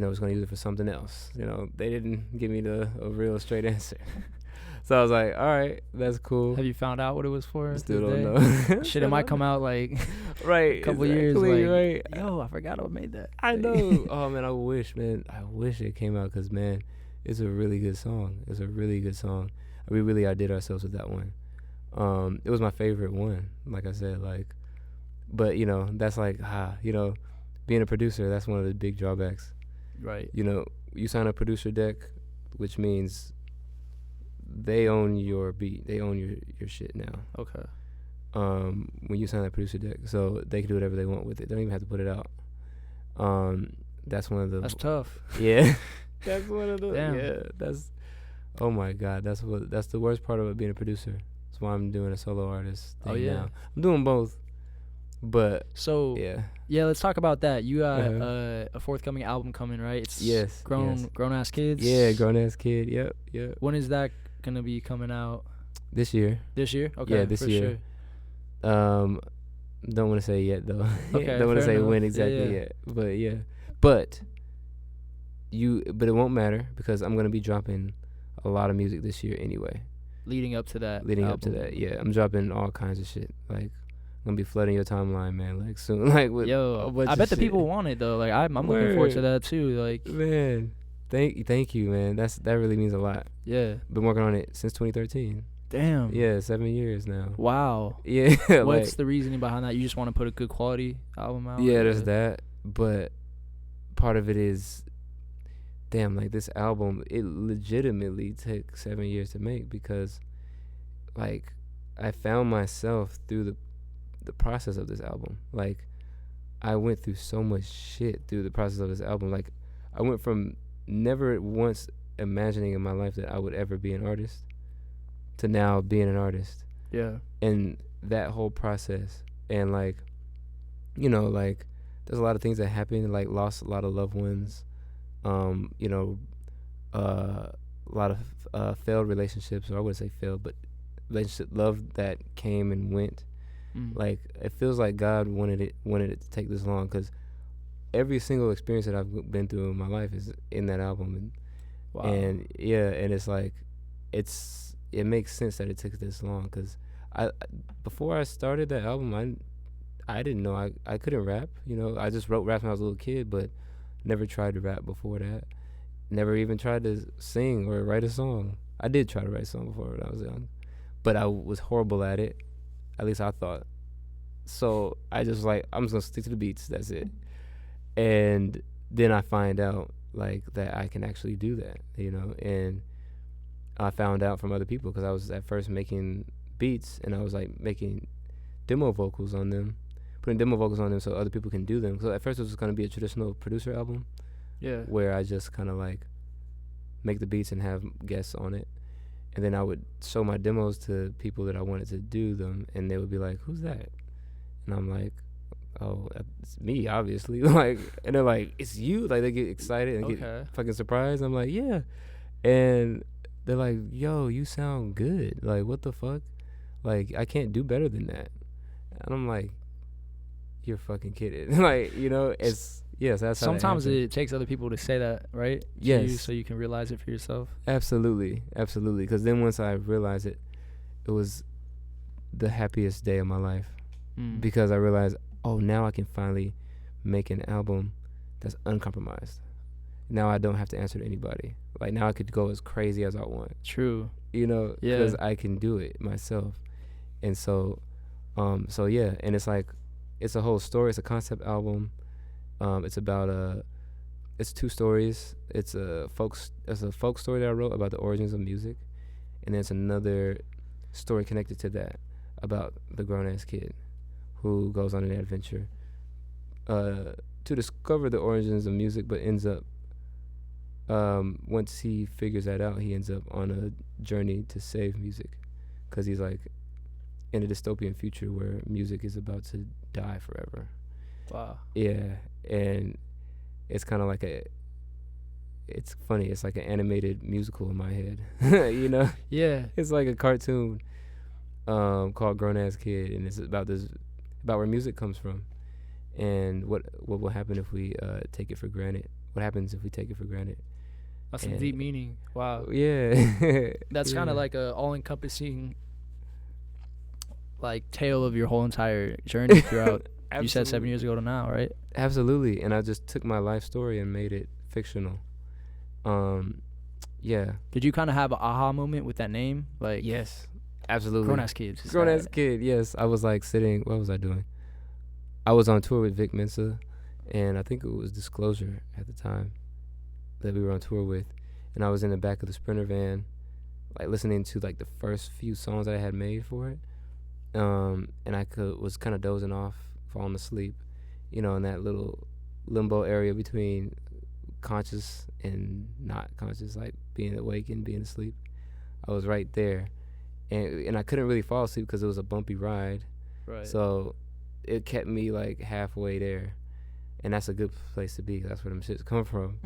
I was gonna use it for something else. They didn't give me a real straight answer. So I was like, all right, that's cool. Have you found out what it was for? Still don't know. Shit, it might come out like right, a couple years. Like, right. Yo, I forgot I made that. I know. Oh man, I wish it came out because man, it's a really good song. It's a really good song. We really outdid ourselves with that one. It was my favorite one, like I said, but that's like, being a producer, that's one of the big drawbacks. Right. You sign a producer deck, which means they own your beat, they own your shit now. Okay. When you sign that producer deck, so they can do whatever they want with it. They don't even have to put it out. That's one of the. That's tough. Yeah. That's one of the. Damn. Yeah. That's. Oh my God. That's the worst part about being a producer. That's why I'm doing a solo artist thing now. I'm doing both, but so yeah. Let's talk about that. You got a forthcoming album coming, right? It's grown ass kids. Yeah, grown ass kid. Yep. When is that gonna be coming out? This year. This year? Okay. Yeah, this year. Sure. Don't want to say yet though. Okay. Don't want to say when exactly yet. But yeah. But it won't matter because I'm gonna be dropping a lot of music this year anyway. Leading up to that, yeah. I'm dropping all kinds of shit. Like, I'm gonna be flooding your timeline, man. Like soon, like with I bet the people want it though. Like I'm looking forward to that too. Like, man, thank you, man. That really means a lot. Yeah, been working on it since 2013. Damn. Yeah, 7 years now. Wow. Yeah. What's the reasoning behind that? You just want to put a good quality album out? Yeah, there's that. But part of it is, damn, like this album, it legitimately took 7 years to make because, like, I found myself through the process of this album. Like, I went through so much shit through the process of this album. Like, I went from never once imagining in my life that I would ever be an artist to now being an artist. Yeah. And that whole process. And, like, like, there's a lot of things that happened, like, lost a lot of loved ones. A lot of failed relationships, or I wouldn't say failed, but love that came and went. Like, it feels like God wanted it to take this long because every single experience that I've been through in my life is in that album. And, wow. And and it's like, it makes sense that it took this long because before I started that album, I didn't know I couldn't rap. I just wrote raps when I was a little kid, but never tried to rap before that. Never even tried to sing or write a song. I did try to write a song before when I was young, but I was horrible at it. At least I thought. So I just I'm just gonna stick to the beats. That's it. And then I find out like that I can actually do that, and I found out from other people because I was at first making beats and I was like making demo vocals on them, putting demo vocals on them so other people can do them. So at first it was going to be a traditional producer album, where I just kind of like make the beats and have guests on it, and then I would show my demos to people that I wanted to do them, and they would be like, "Who's that?" And I'm like, "Oh, it's me, obviously." Like, and they're like, "It's you!" Like, they get excited and get fucking surprised. I'm like, "Yeah," and they're like, "Yo, you sound good. Like, what the fuck? Like, I can't do better than that." And I'm like, "You're fucking kidding." Like, it's yes. That's sometimes it takes other people to say that, right? Yes. So you can realize it for yourself. Absolutely. Because then once I realized it, it was the happiest day of my life because I realized, oh, now I can finally make an album that's uncompromised. Now I don't have to answer to anybody. Like, now I could go as crazy as I want. True. You know, because I can do it myself. And so yeah, and it's like, it's a whole story. It's a concept album. It's about it's 2 stories. It's a folk story that I wrote about the origins of music, and there's another story connected to that about the grown-ass kid who goes on an adventure to discover the origins of music, but ends up, once he figures that out, he ends up on a journey to save music, because he's like in a dystopian future where music is about to die forever. Wow. Yeah, and it's kind of like it's funny. It's like an animated musical in my head, you know? Yeah. It's like a cartoon called Grown Ass Kid, and it's about where music comes from, and what will happen if we take it for granted. What happens if we take it for granted? That's some deep meaning. Wow. Yeah. That's kind of like a all-encompassing, like, tale of your whole entire journey throughout. You said 7 years ago to now, right? Absolutely. And I just took my life story and made it fictional. Yeah. Did you kind of have an aha moment with that name? Like, yes, absolutely. Grown-ass Kid. Grown-ass Kid, yes. I was like sitting, what was I doing? I was on tour with Vic Mensa, and I think it was Disclosure at the time that we were on tour with. And I was in the back of the Sprinter van, like listening to like the first few songs that I had made for it. And I was kind of dozing off, falling asleep, you know, in that little limbo area between conscious and not conscious, like being awake and being asleep. I was right there, and I couldn't really fall asleep because it was a bumpy ride. Right. So it kept me like halfway there, and that's a good place to be. That's where them shits come from.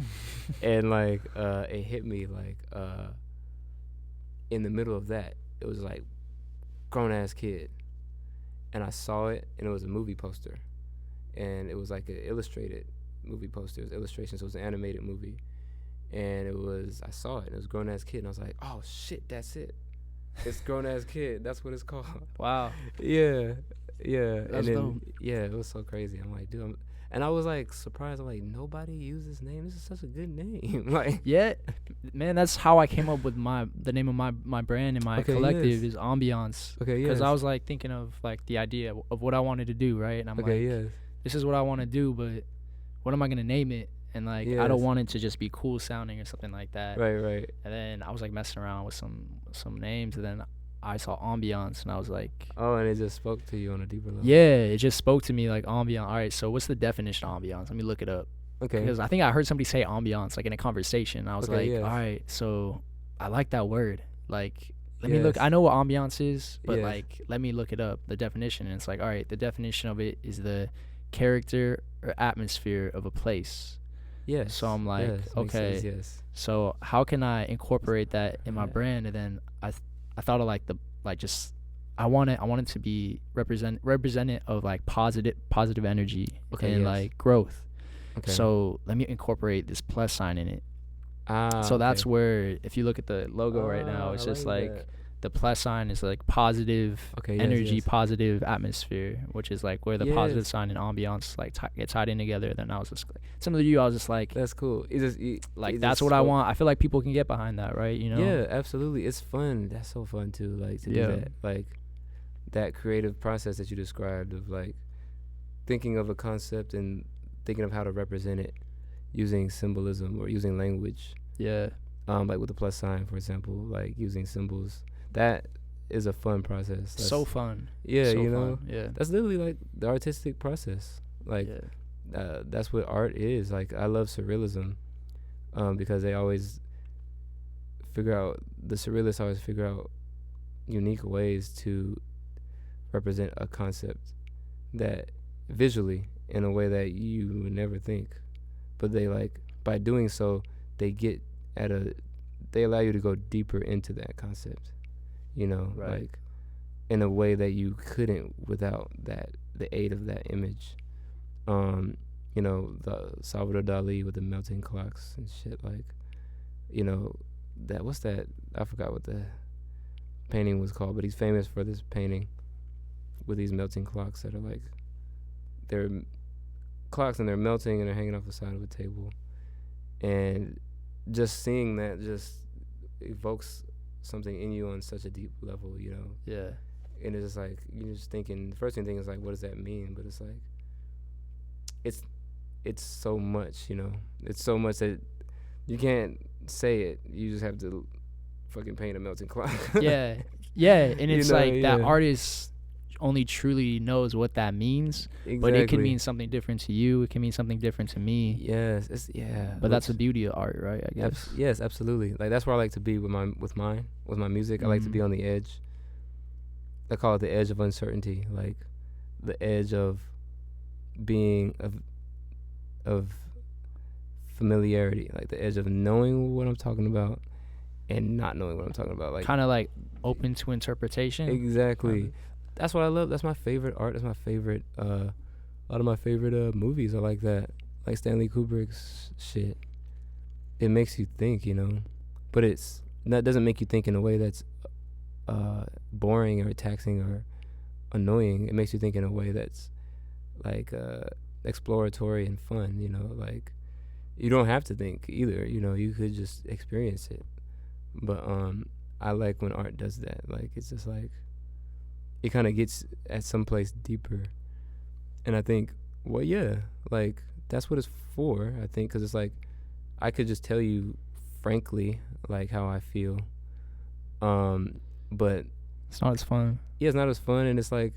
And like it hit me like in the middle of that. It was like Grown Ass Kid, and I saw it, and it was a movie poster, and it was like an illustrated movie poster. It was illustrations. So it was an animated movie, and I saw it, and it was Grown Ass Kid, and I was like, oh shit, that's it. It's Grown Ass Kid. That's what it's called. Wow. Yeah. That's dope. Yeah, it was so crazy. I'm like, dude, and I was like surprised. I'm like, nobody used this name. This is such a good name. Like, yeah, man, that's how I came up with the name of my brand and my collective is Ambiance. Okay, yes. Because I was like thinking of like the idea of what I wanted to do, right? And I'm like, this is what I want to do, but what am I gonna name it? And like, I don't want it to just be cool sounding or something like that. Right. And then I was like messing around with some names, and then I saw Ambiance, and I was like, oh, and it just spoke to you on a deeper level. Yeah, it just spoke to me like Ambiance. All right, so what's the definition of Ambiance? Let me look it up. Okay. Because I think I heard somebody say Ambiance like in a conversation. I was all right, so I like that word. Like, let me look. I know what Ambiance is, but like, let me look it up, the definition. And it's like, all right, the definition of it is the character or atmosphere of a place. Yes. So I'm like, okay. Yes. So how can I incorporate that in my brand? And then I thought of like I want it to be representative of like positive energy and like growth. Okay. So let me incorporate this plus sign in it. So that's where, if you look at the logo right now, it's just like the plus sign is like positive energy, positive atmosphere, which is like where the positive sign and ambiance like get tied in together. Then I was just like, similar to you, I was just like, that's cool. That's what I want. I feel like people can get behind that, right? You know? Yeah, absolutely. It's fun. That's so fun too. Like to do that, like that creative process that you described of like thinking of a concept and thinking of how to represent it using symbolism or using language. Yeah. Like with the plus sign, for example, like using symbols. That is a fun process. That's so fun. Yeah, so you know. Fun. Yeah. That's literally like the artistic process. Like that's what art is. Like I love surrealism, because they always the surrealists always figure out unique ways to represent a concept that visually in a way that you would never think. But they like, by doing so, they allow you to go deeper into that concept. You know, like in a way that you couldn't without the aid of that image. You know, the Salvador Dali with the melting clocks and shit, like, you know, what's that? I forgot what the painting was called, but he's famous for this painting with these melting clocks that are like, they're clocks and they're melting and they're hanging off the side of a table, and just seeing that just evokes something in you on such a deep level, you know. Yeah. And it's just like, you're just thinking, the first thing is like, what does that mean? But it's like, it's so much, you know. It's so much that you can't say it. You just have to fucking paint a melting clock. Yeah. And it's like that artist only truly knows what that means. Exactly. But it can mean something different to you. It can mean something different to me. Yes. But that's the beauty of art, right? I guess. Yes, absolutely. Like, that's where I like to be with my music. I like to be on the edge. I call it the edge of uncertainty, like the edge of being of familiarity, like the edge of knowing what I'm talking about and not knowing what I'm talking about, like kind of like open to interpretation. Exactly. That's what I love. That's my favorite art. That's my favorite. A lot of my favorite movies are like that, like Stanley Kubrick's shit. It makes you think, you know, but that doesn't make you think in a way that's boring or taxing or annoying. It makes you think in a way that's like exploratory and fun, you know. Like, you don't have to think either, you know. You could just experience it. But I like when art does that. Like, it's just like, it kind of gets at some place deeper. And I think, well, yeah, like, that's what it's for, I think, because it's like, I could just tell you frankly, like, how I feel, but it's not as fun. Yeah, it's not as fun. And it's like,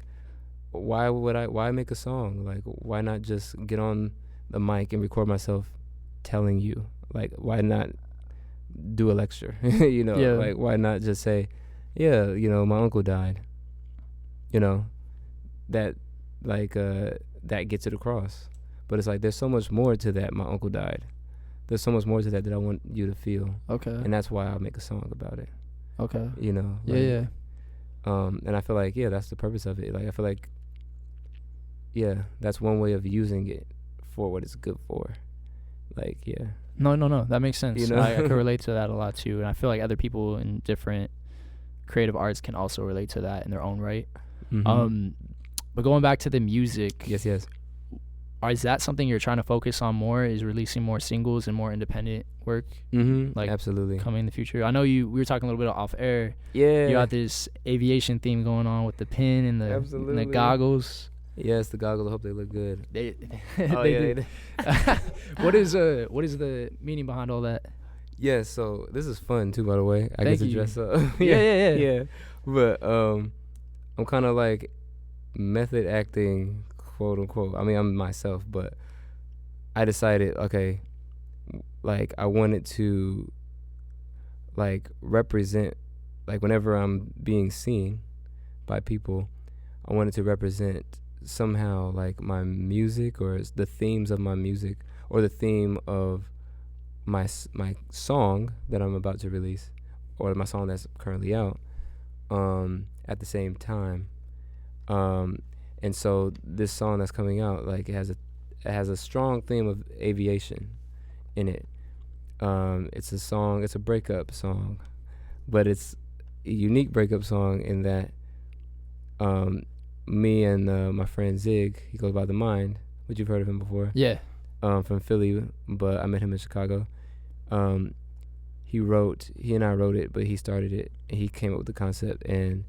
why make a song? Like, why not just get on the mic and record myself telling you? Like, why not do a lecture? You know, like, why not just say, yeah, you know, my uncle died, you know, that, like, that gets it across. But it's like, there's so much more to that. My uncle died. There's so much more to that I want you to feel. Okay. And that's why I'll make a song about it. Okay. You know? Like, yeah. And I feel like, yeah, that's the purpose of it. Like, I feel like, yeah, that's one way of using it for what it's good for. Like, yeah. No, that makes sense. You know? I can relate to that a lot too, and I feel like other people in different creative arts can also relate to that in their own right. Mm-hmm. But going back to the music, yes, is that something you're trying to focus on more? Is releasing more singles and more independent work? Mm-hmm. Like, absolutely, coming in the future. I know we were talking a little bit off air. Yeah, you got this aviation theme going on with the pin and the goggles. Yes, the goggles. I hope they look good. They do. What is the meaning behind all that? Yeah, so this is fun too, by the way. I get to dress up. Yeah. But I'm kind of like method acting, quote unquote. I mean, I'm myself, but I decided, okay, like, I wanted to, like, represent, like, whenever I'm being seen by people, I wanted to represent somehow, like, my music or the themes of my music or the theme of my song that I'm about to release or my song that's currently out at the same time. And so this song that's coming out, like, it has a strong theme of aviation in it. It's a breakup song, but it's a unique breakup song in that me and my friend Zig, he goes by The Mind, which you've heard of him before. Yeah. From Philly, but I met him in Chicago. He and I wrote it, but he started it, and he came up with the concept, and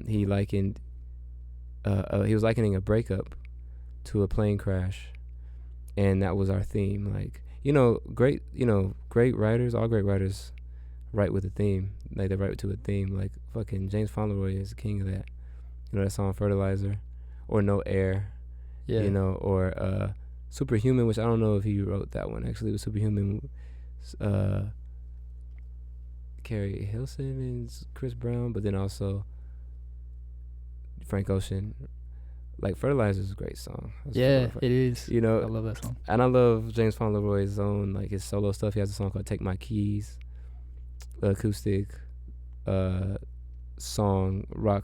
he was likening a breakup to a plane crash, and that was our theme. Like, great writers, all great writers write with a theme. Like, they write to a theme. Like, fucking James Fauntleroy is the king of that. That song Fertilizer, or No Air, or Superhuman, which I don't know if he wrote that one. Actually, it was Superhuman, Carrie Hilson and Chris Brown, but then also Frank Ocean. Like, Fertilizer is a great song. It is. I love that song. And I love James Fauntleroy's own, like, his solo stuff. He has a song called Take My Keys, acoustic rock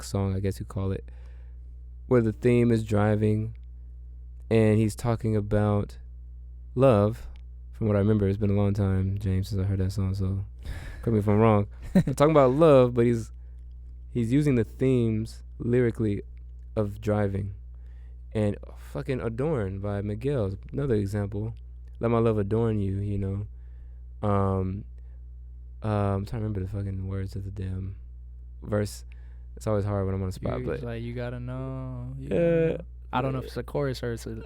song, I guess you call it, where the theme is driving and he's talking about love. From what I remember, it's been a long time, James, since I heard that song, so correct me if I'm wrong. I'm talking about love, but he's using the themes lyrically of driving. And fucking Adorn by Miguel is another example. Let my love adorn you, you know. I'm trying to remember the fucking words of the damn verse. It's always hard when I'm on the spot, but like you gotta know. I don't know if it's a chorus or it's a.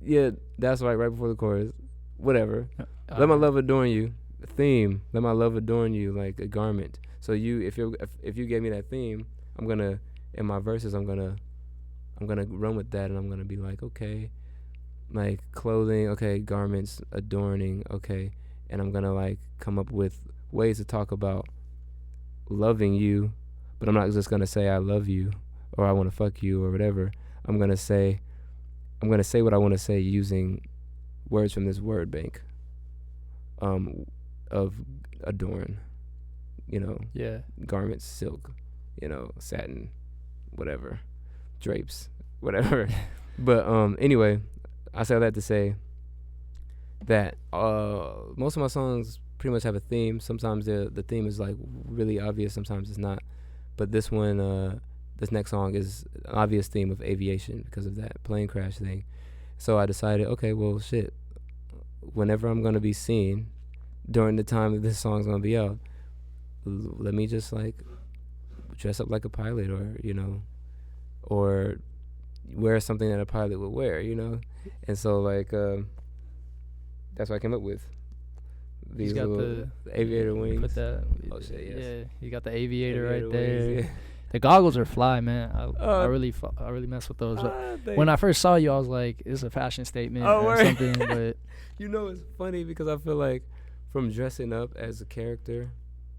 Yeah, that's right before the chorus. Whatever. Let my love adorn you. Theme. Let my love adorn you like a garment. So if you gave me that theme, I'm gonna in my verses I'm gonna run with that, and I'm gonna be like, okay, like clothing, okay, garments, adorning, okay, and I'm gonna like come up with ways to talk about loving you, but I'm not just gonna say I love you or I want to fuck you or whatever. I'm gonna say what I want to say using words from this word bank of adorn, you know, garments, silk, you know, satin, whatever, drapes, whatever. But anyway, I say all that to say that most of my songs pretty much have a theme. Sometimes the theme is like really obvious, sometimes it's not. But this one, this next song is an obvious theme of aviation because of that plane crash thing. So I decided, okay, well, shit, whenever I'm going to be seen during the time that this song's going to be out, let me just like dress up like a pilot, or, you know, or wear something that a pilot would wear, you know? And so like, that's what I came up with. These got the aviator wings. Put that, oh shit, yes. Yeah, you got the aviator right wings, there. yeah. The goggles are fly, man. I really mess with those. When I first saw you, I was like, "It's a fashion statement or something." But you know, it's funny because I feel like from dressing up as a character,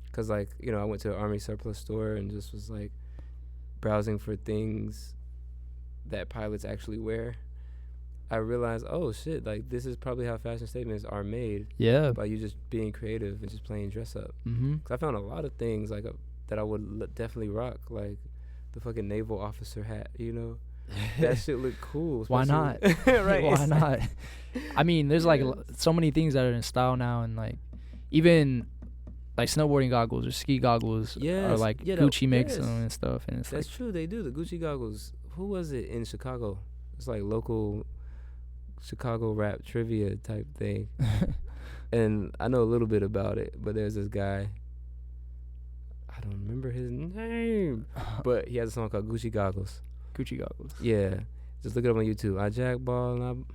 because like, you know, I went to an army surplus store and just was like browsing for things that pilots actually wear. I realized, oh shit, like this is probably how fashion statements are made. Yeah. By you just being creative and just playing dress up. Mm-hmm. Cause I found a lot of things like that I would definitely rock, like the fucking naval officer hat, you know? That shit look cool. Why not? Right. Why not? I mean, there's like so many things that are in style now, and like even like snowboarding goggles or ski goggles are like Gucci makes them and stuff. And it's that's true. They do the Gucci goggles. Who was it in Chicago? It's like local Chicago rap trivia type thing. And I know a little bit about it, but there's this guy, I don't remember his name, but he has a song called Gucci Goggles. Gucci Goggles. Yeah. Just look it up on YouTube. I jackball and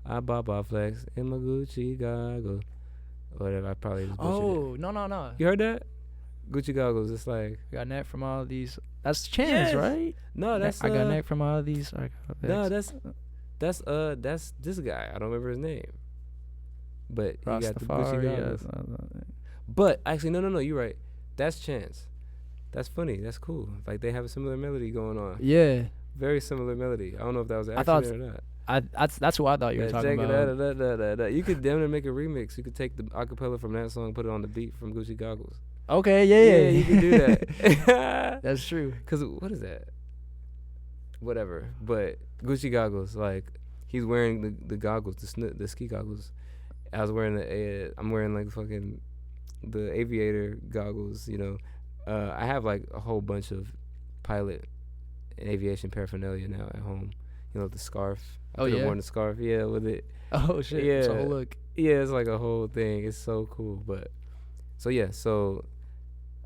I bop flex in my Gucci goggles. Whatever, I probably just butchered it. No. You heard that? Gucci Goggles, it's like... I got neck from all these... That's Chance, right? No, that's... I got neck from all these... No, that's this guy. I don't remember his name. But he got the Gucci Goggles. But, actually, no, you're right. That's Chance. That's funny. That's cool. Like, they have a similar melody going on. Yeah. Very similar melody. I don't know if that was an accident or not. That's what I thought you were talking about. You could damn near make a remix. You could take the acapella from that song, put it on the beat from Gucci Goggles. Okay, yeah. You can do that. That's true. Cause what is that? Whatever. But Gucci Goggles, like he's wearing the goggles, the ski goggles. I'm wearing like fucking the aviator goggles. You know, I have like a whole bunch of pilot and aviation paraphernalia now at home. You know, the scarf. I've worn the scarf, with it. Oh shit! Yeah, it's a whole look. Yeah, it's like a whole thing. It's so cool. But so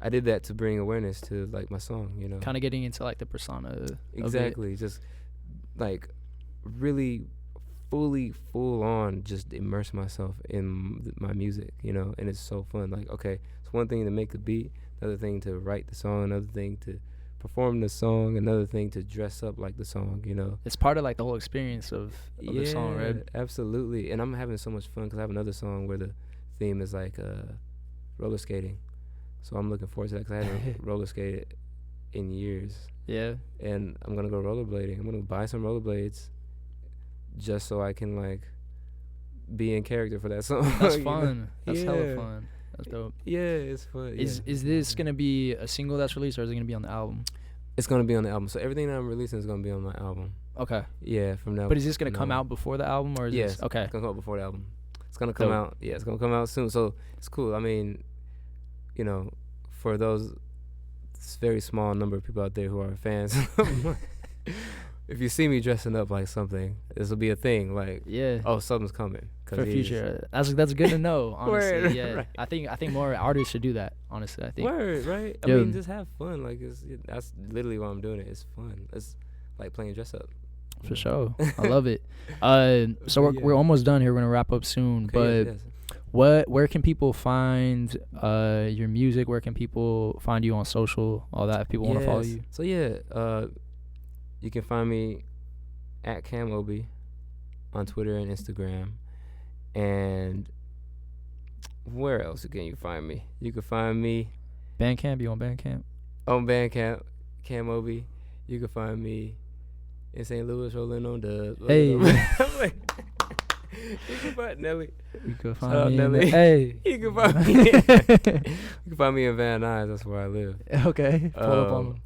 I did that to bring awareness to like my song. You know, kind of getting into like the persona. Exactly. Just like really full on, just immerse myself in my music. You know, and it's so fun. Like, okay, it's one thing to make the beat, another thing to write the song, another thing to perform the song, another thing to dress up like the song, you know. It's part of like the whole experience of the song, right? Absolutely. And I'm having so much fun because I have another song where the theme is like roller skating. So I'm looking forward to that because I haven't roller skated in years. Yeah. And I'm going to go rollerblading. I'm going to buy some rollerblades just so I can like be in character for that song. That's fun. That's hella fun. That's dope. Yeah, it's fun. Is this gonna be a single that's released, or is it gonna be on the album? It's gonna be on the album. So everything that I'm releasing is gonna be on my album. Okay. Yeah, from now. But is this gonna come out before the album, or is this okay? It's gonna come out before the album. It's gonna come out. Yeah, it's gonna come out soon. So it's cool. I mean, you know, for those very small number of people out there who are fans, if you see me dressing up like something, this will be a thing. Like, yeah, oh, something's coming for future. That's good to know. Honestly, Word, yeah. right. I think more artists should do that. Honestly, I think. Word, right? I mean, just have fun. Like, that's literally why I'm doing it. It's fun. It's like playing dress up. For sure, I love it. So we're almost done here. We're gonna wrap up soon, but. Yes. Where can people find your music? Where can people find you on social? All that, if people want to follow you. So you can find me at CamObi on Twitter and Instagram. And where else can you find me? You can find me Bandcamp. You on Bandcamp? On Bandcamp, CamObi. You can find me in St. Louis rolling on dubs. Hey. You can find Nelly. You can find me. Nelly. You can find me. You can find me in Van Nuys. That's where I live. Okay. Pull up on them.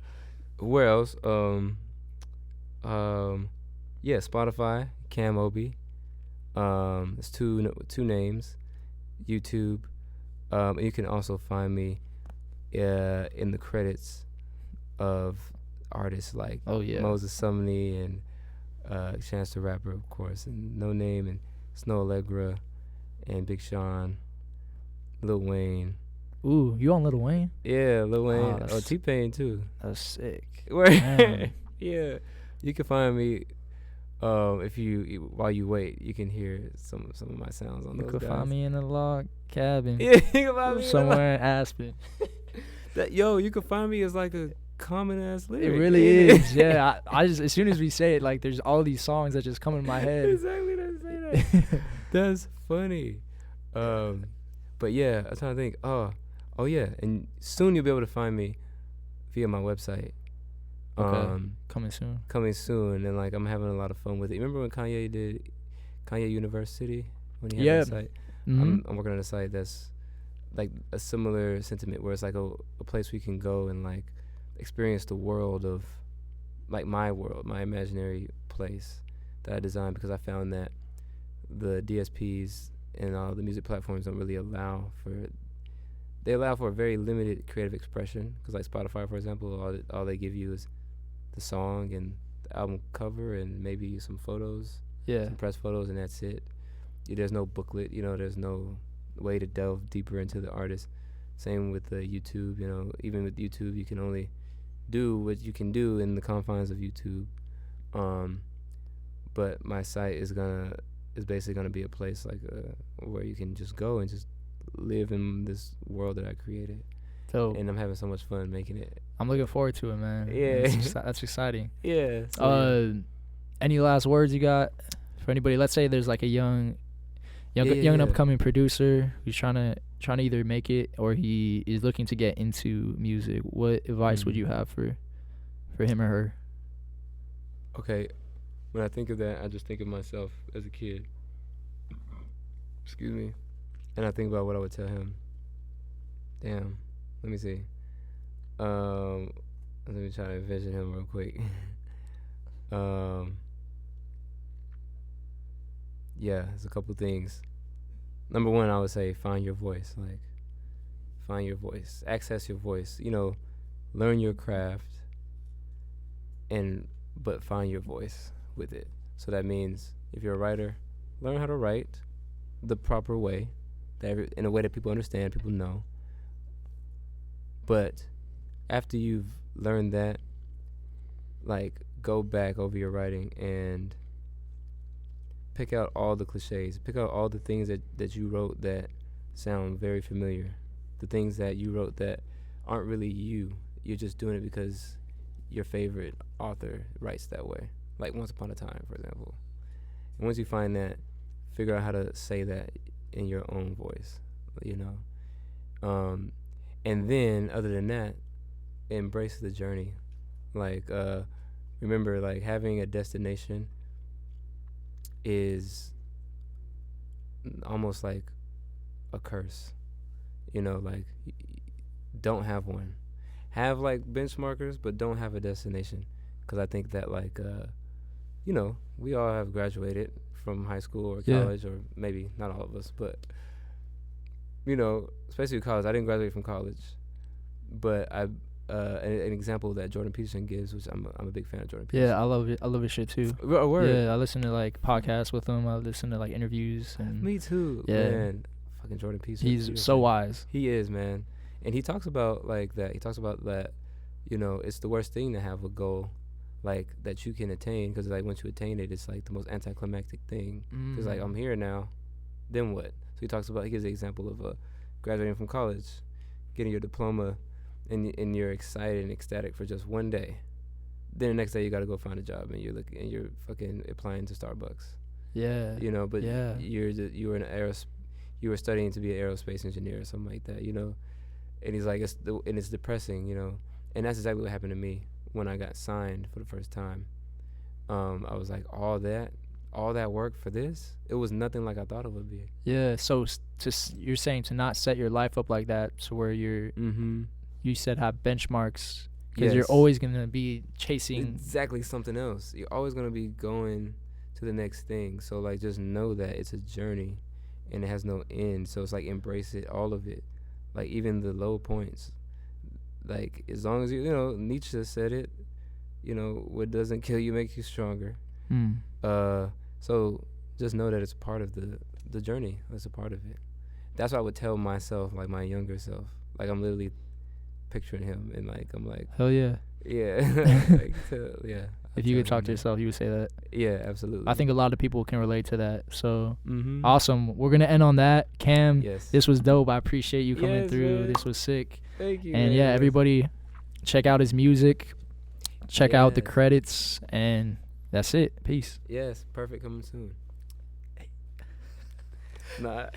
Where else? Spotify, CamObi. It's two names. YouTube. You can also find me in the credits of artists like Moses Sumney and Chance the Rapper, of course, and Noname and Snow Allegra and Big Sean, Lil Wayne. Ooh, you on Lil Wayne? Yeah, Lil Wayne. Oh, T-Pain too. That's sick. Yeah, you can find me. If you while you wait, you can hear some of my sounds on those guys. You can find me in a log cabin. Yeah, you can find me somewhere in Aspen. You can find me as like a common ass lyric. It really is. Yeah, I just, as soon as we say it, like there's all these songs that just come in my head. Exactly, that. That's funny. But yeah, I'm trying to think. Oh yeah, and soon you'll be able to find me via my website. Okay. Coming soon, and like I'm having a lot of fun with it. Remember when Kanye did Kanye University when he had that site? Mm-hmm. I'm working on a site that's like a similar sentiment where it's like a place we can go and like experience the world of like my world, my imaginary place that I designed, because I found that the DSPs and all the music platforms don't really allow for a very limited creative expression, because like Spotify, for example, all they give you is the song and the album cover and maybe some photos, some press photos, and that's it. There's no booklet, there's no way to delve deeper into the artist. Same with YouTube, even with YouTube you can only do what you can do in the confines of YouTube. But my site is basically gonna be a place like where you can just go and just live in this world that I created. Dope. And I'm having so much fun making it. I'm looking forward to it, man. Yeah. That's exciting. Yeah. Any last words you got for anybody? Let's say there's like a young and upcoming producer who's trying to either make it or he is looking to get into music. What advice would you have for him or her? Okay. When I think of that, I just think of myself as a kid. Excuse me. And I think about what I would tell him. Damn. Let me see. Let me try to envision him real quick. There's a couple things. Number one, I would say find your voice. Like, find your voice. Access your voice. Learn your craft. But find your voice with it. So that means if you're a writer, learn how to write the proper way, in a way that people understand, people know. But after you've learned that, like, go back over your writing and pick out all the cliches. Pick out all the things that you wrote that sound very familiar. The things that you wrote that aren't really you. You're just doing it because your favorite author writes that way. Like Once Upon a Time, for example. And once you find that, figure out how to say that in your own voice, and then, other than that, embrace the journey. Like, remember, like, having a destination is almost like a curse. Like, don't have one. Have, like, benchmarkers, but don't have a destination. Because I think that, like, we all have graduated from high school or college, or maybe not all of us, but, especially with college. I didn't graduate from college, but an example that Jordan Peterson gives, which I'm a big fan of Jordan Peterson. Yeah, I love it. I love his shit too. Word. Yeah, I listen to like podcasts with him. I listen to like interviews. And me too. Yeah, man. Fucking Jordan Peterson. He's so wise. He is, man. And he talks about like that. He talks about that. You know, it's the worst thing to have a goal like that you can attain, because like once you attain it, it's like the most anticlimactic thing. Because like I'm here now, then what? So he talks about. He gives the example of graduating from college, getting your diploma, and you're excited and ecstatic for just one day. Then the next day you got to go find a job, and you're fucking applying to Starbucks. Yeah. You know, but yeah. you were studying to be an aerospace engineer or something like that. You know, and he's like it's depressing. You know, and that's exactly what happened to me when I got signed for the first time. I was like, all that work for this, it was nothing like I thought it would be. Yeah. So you're saying to not set your life up like that, so where you're you said have benchmarks, because you're always gonna be chasing exactly something else. You're always gonna be going to the next thing. So like just know that it's a journey and it has no end. So it's like embrace it, all of it, like even the low points. Like as long as you know, Nietzsche said it, you know, what doesn't kill you makes you stronger. So just know that it's a part of the journey. That's a part of it. That's what I would tell myself, like my younger self. Like I'm literally picturing him, and like I'm like, hell yeah. Like, yeah. If you could talk to yourself, you would say that. Yeah, absolutely. I think a lot of people can relate to that. So awesome. We're gonna end on that. Cam, this was dope. I appreciate you coming through. Man. This was sick. Thank you. And man. Everybody check out his music. Check out the credits, and that's it. Peace. Yes, perfect coming soon. Nah.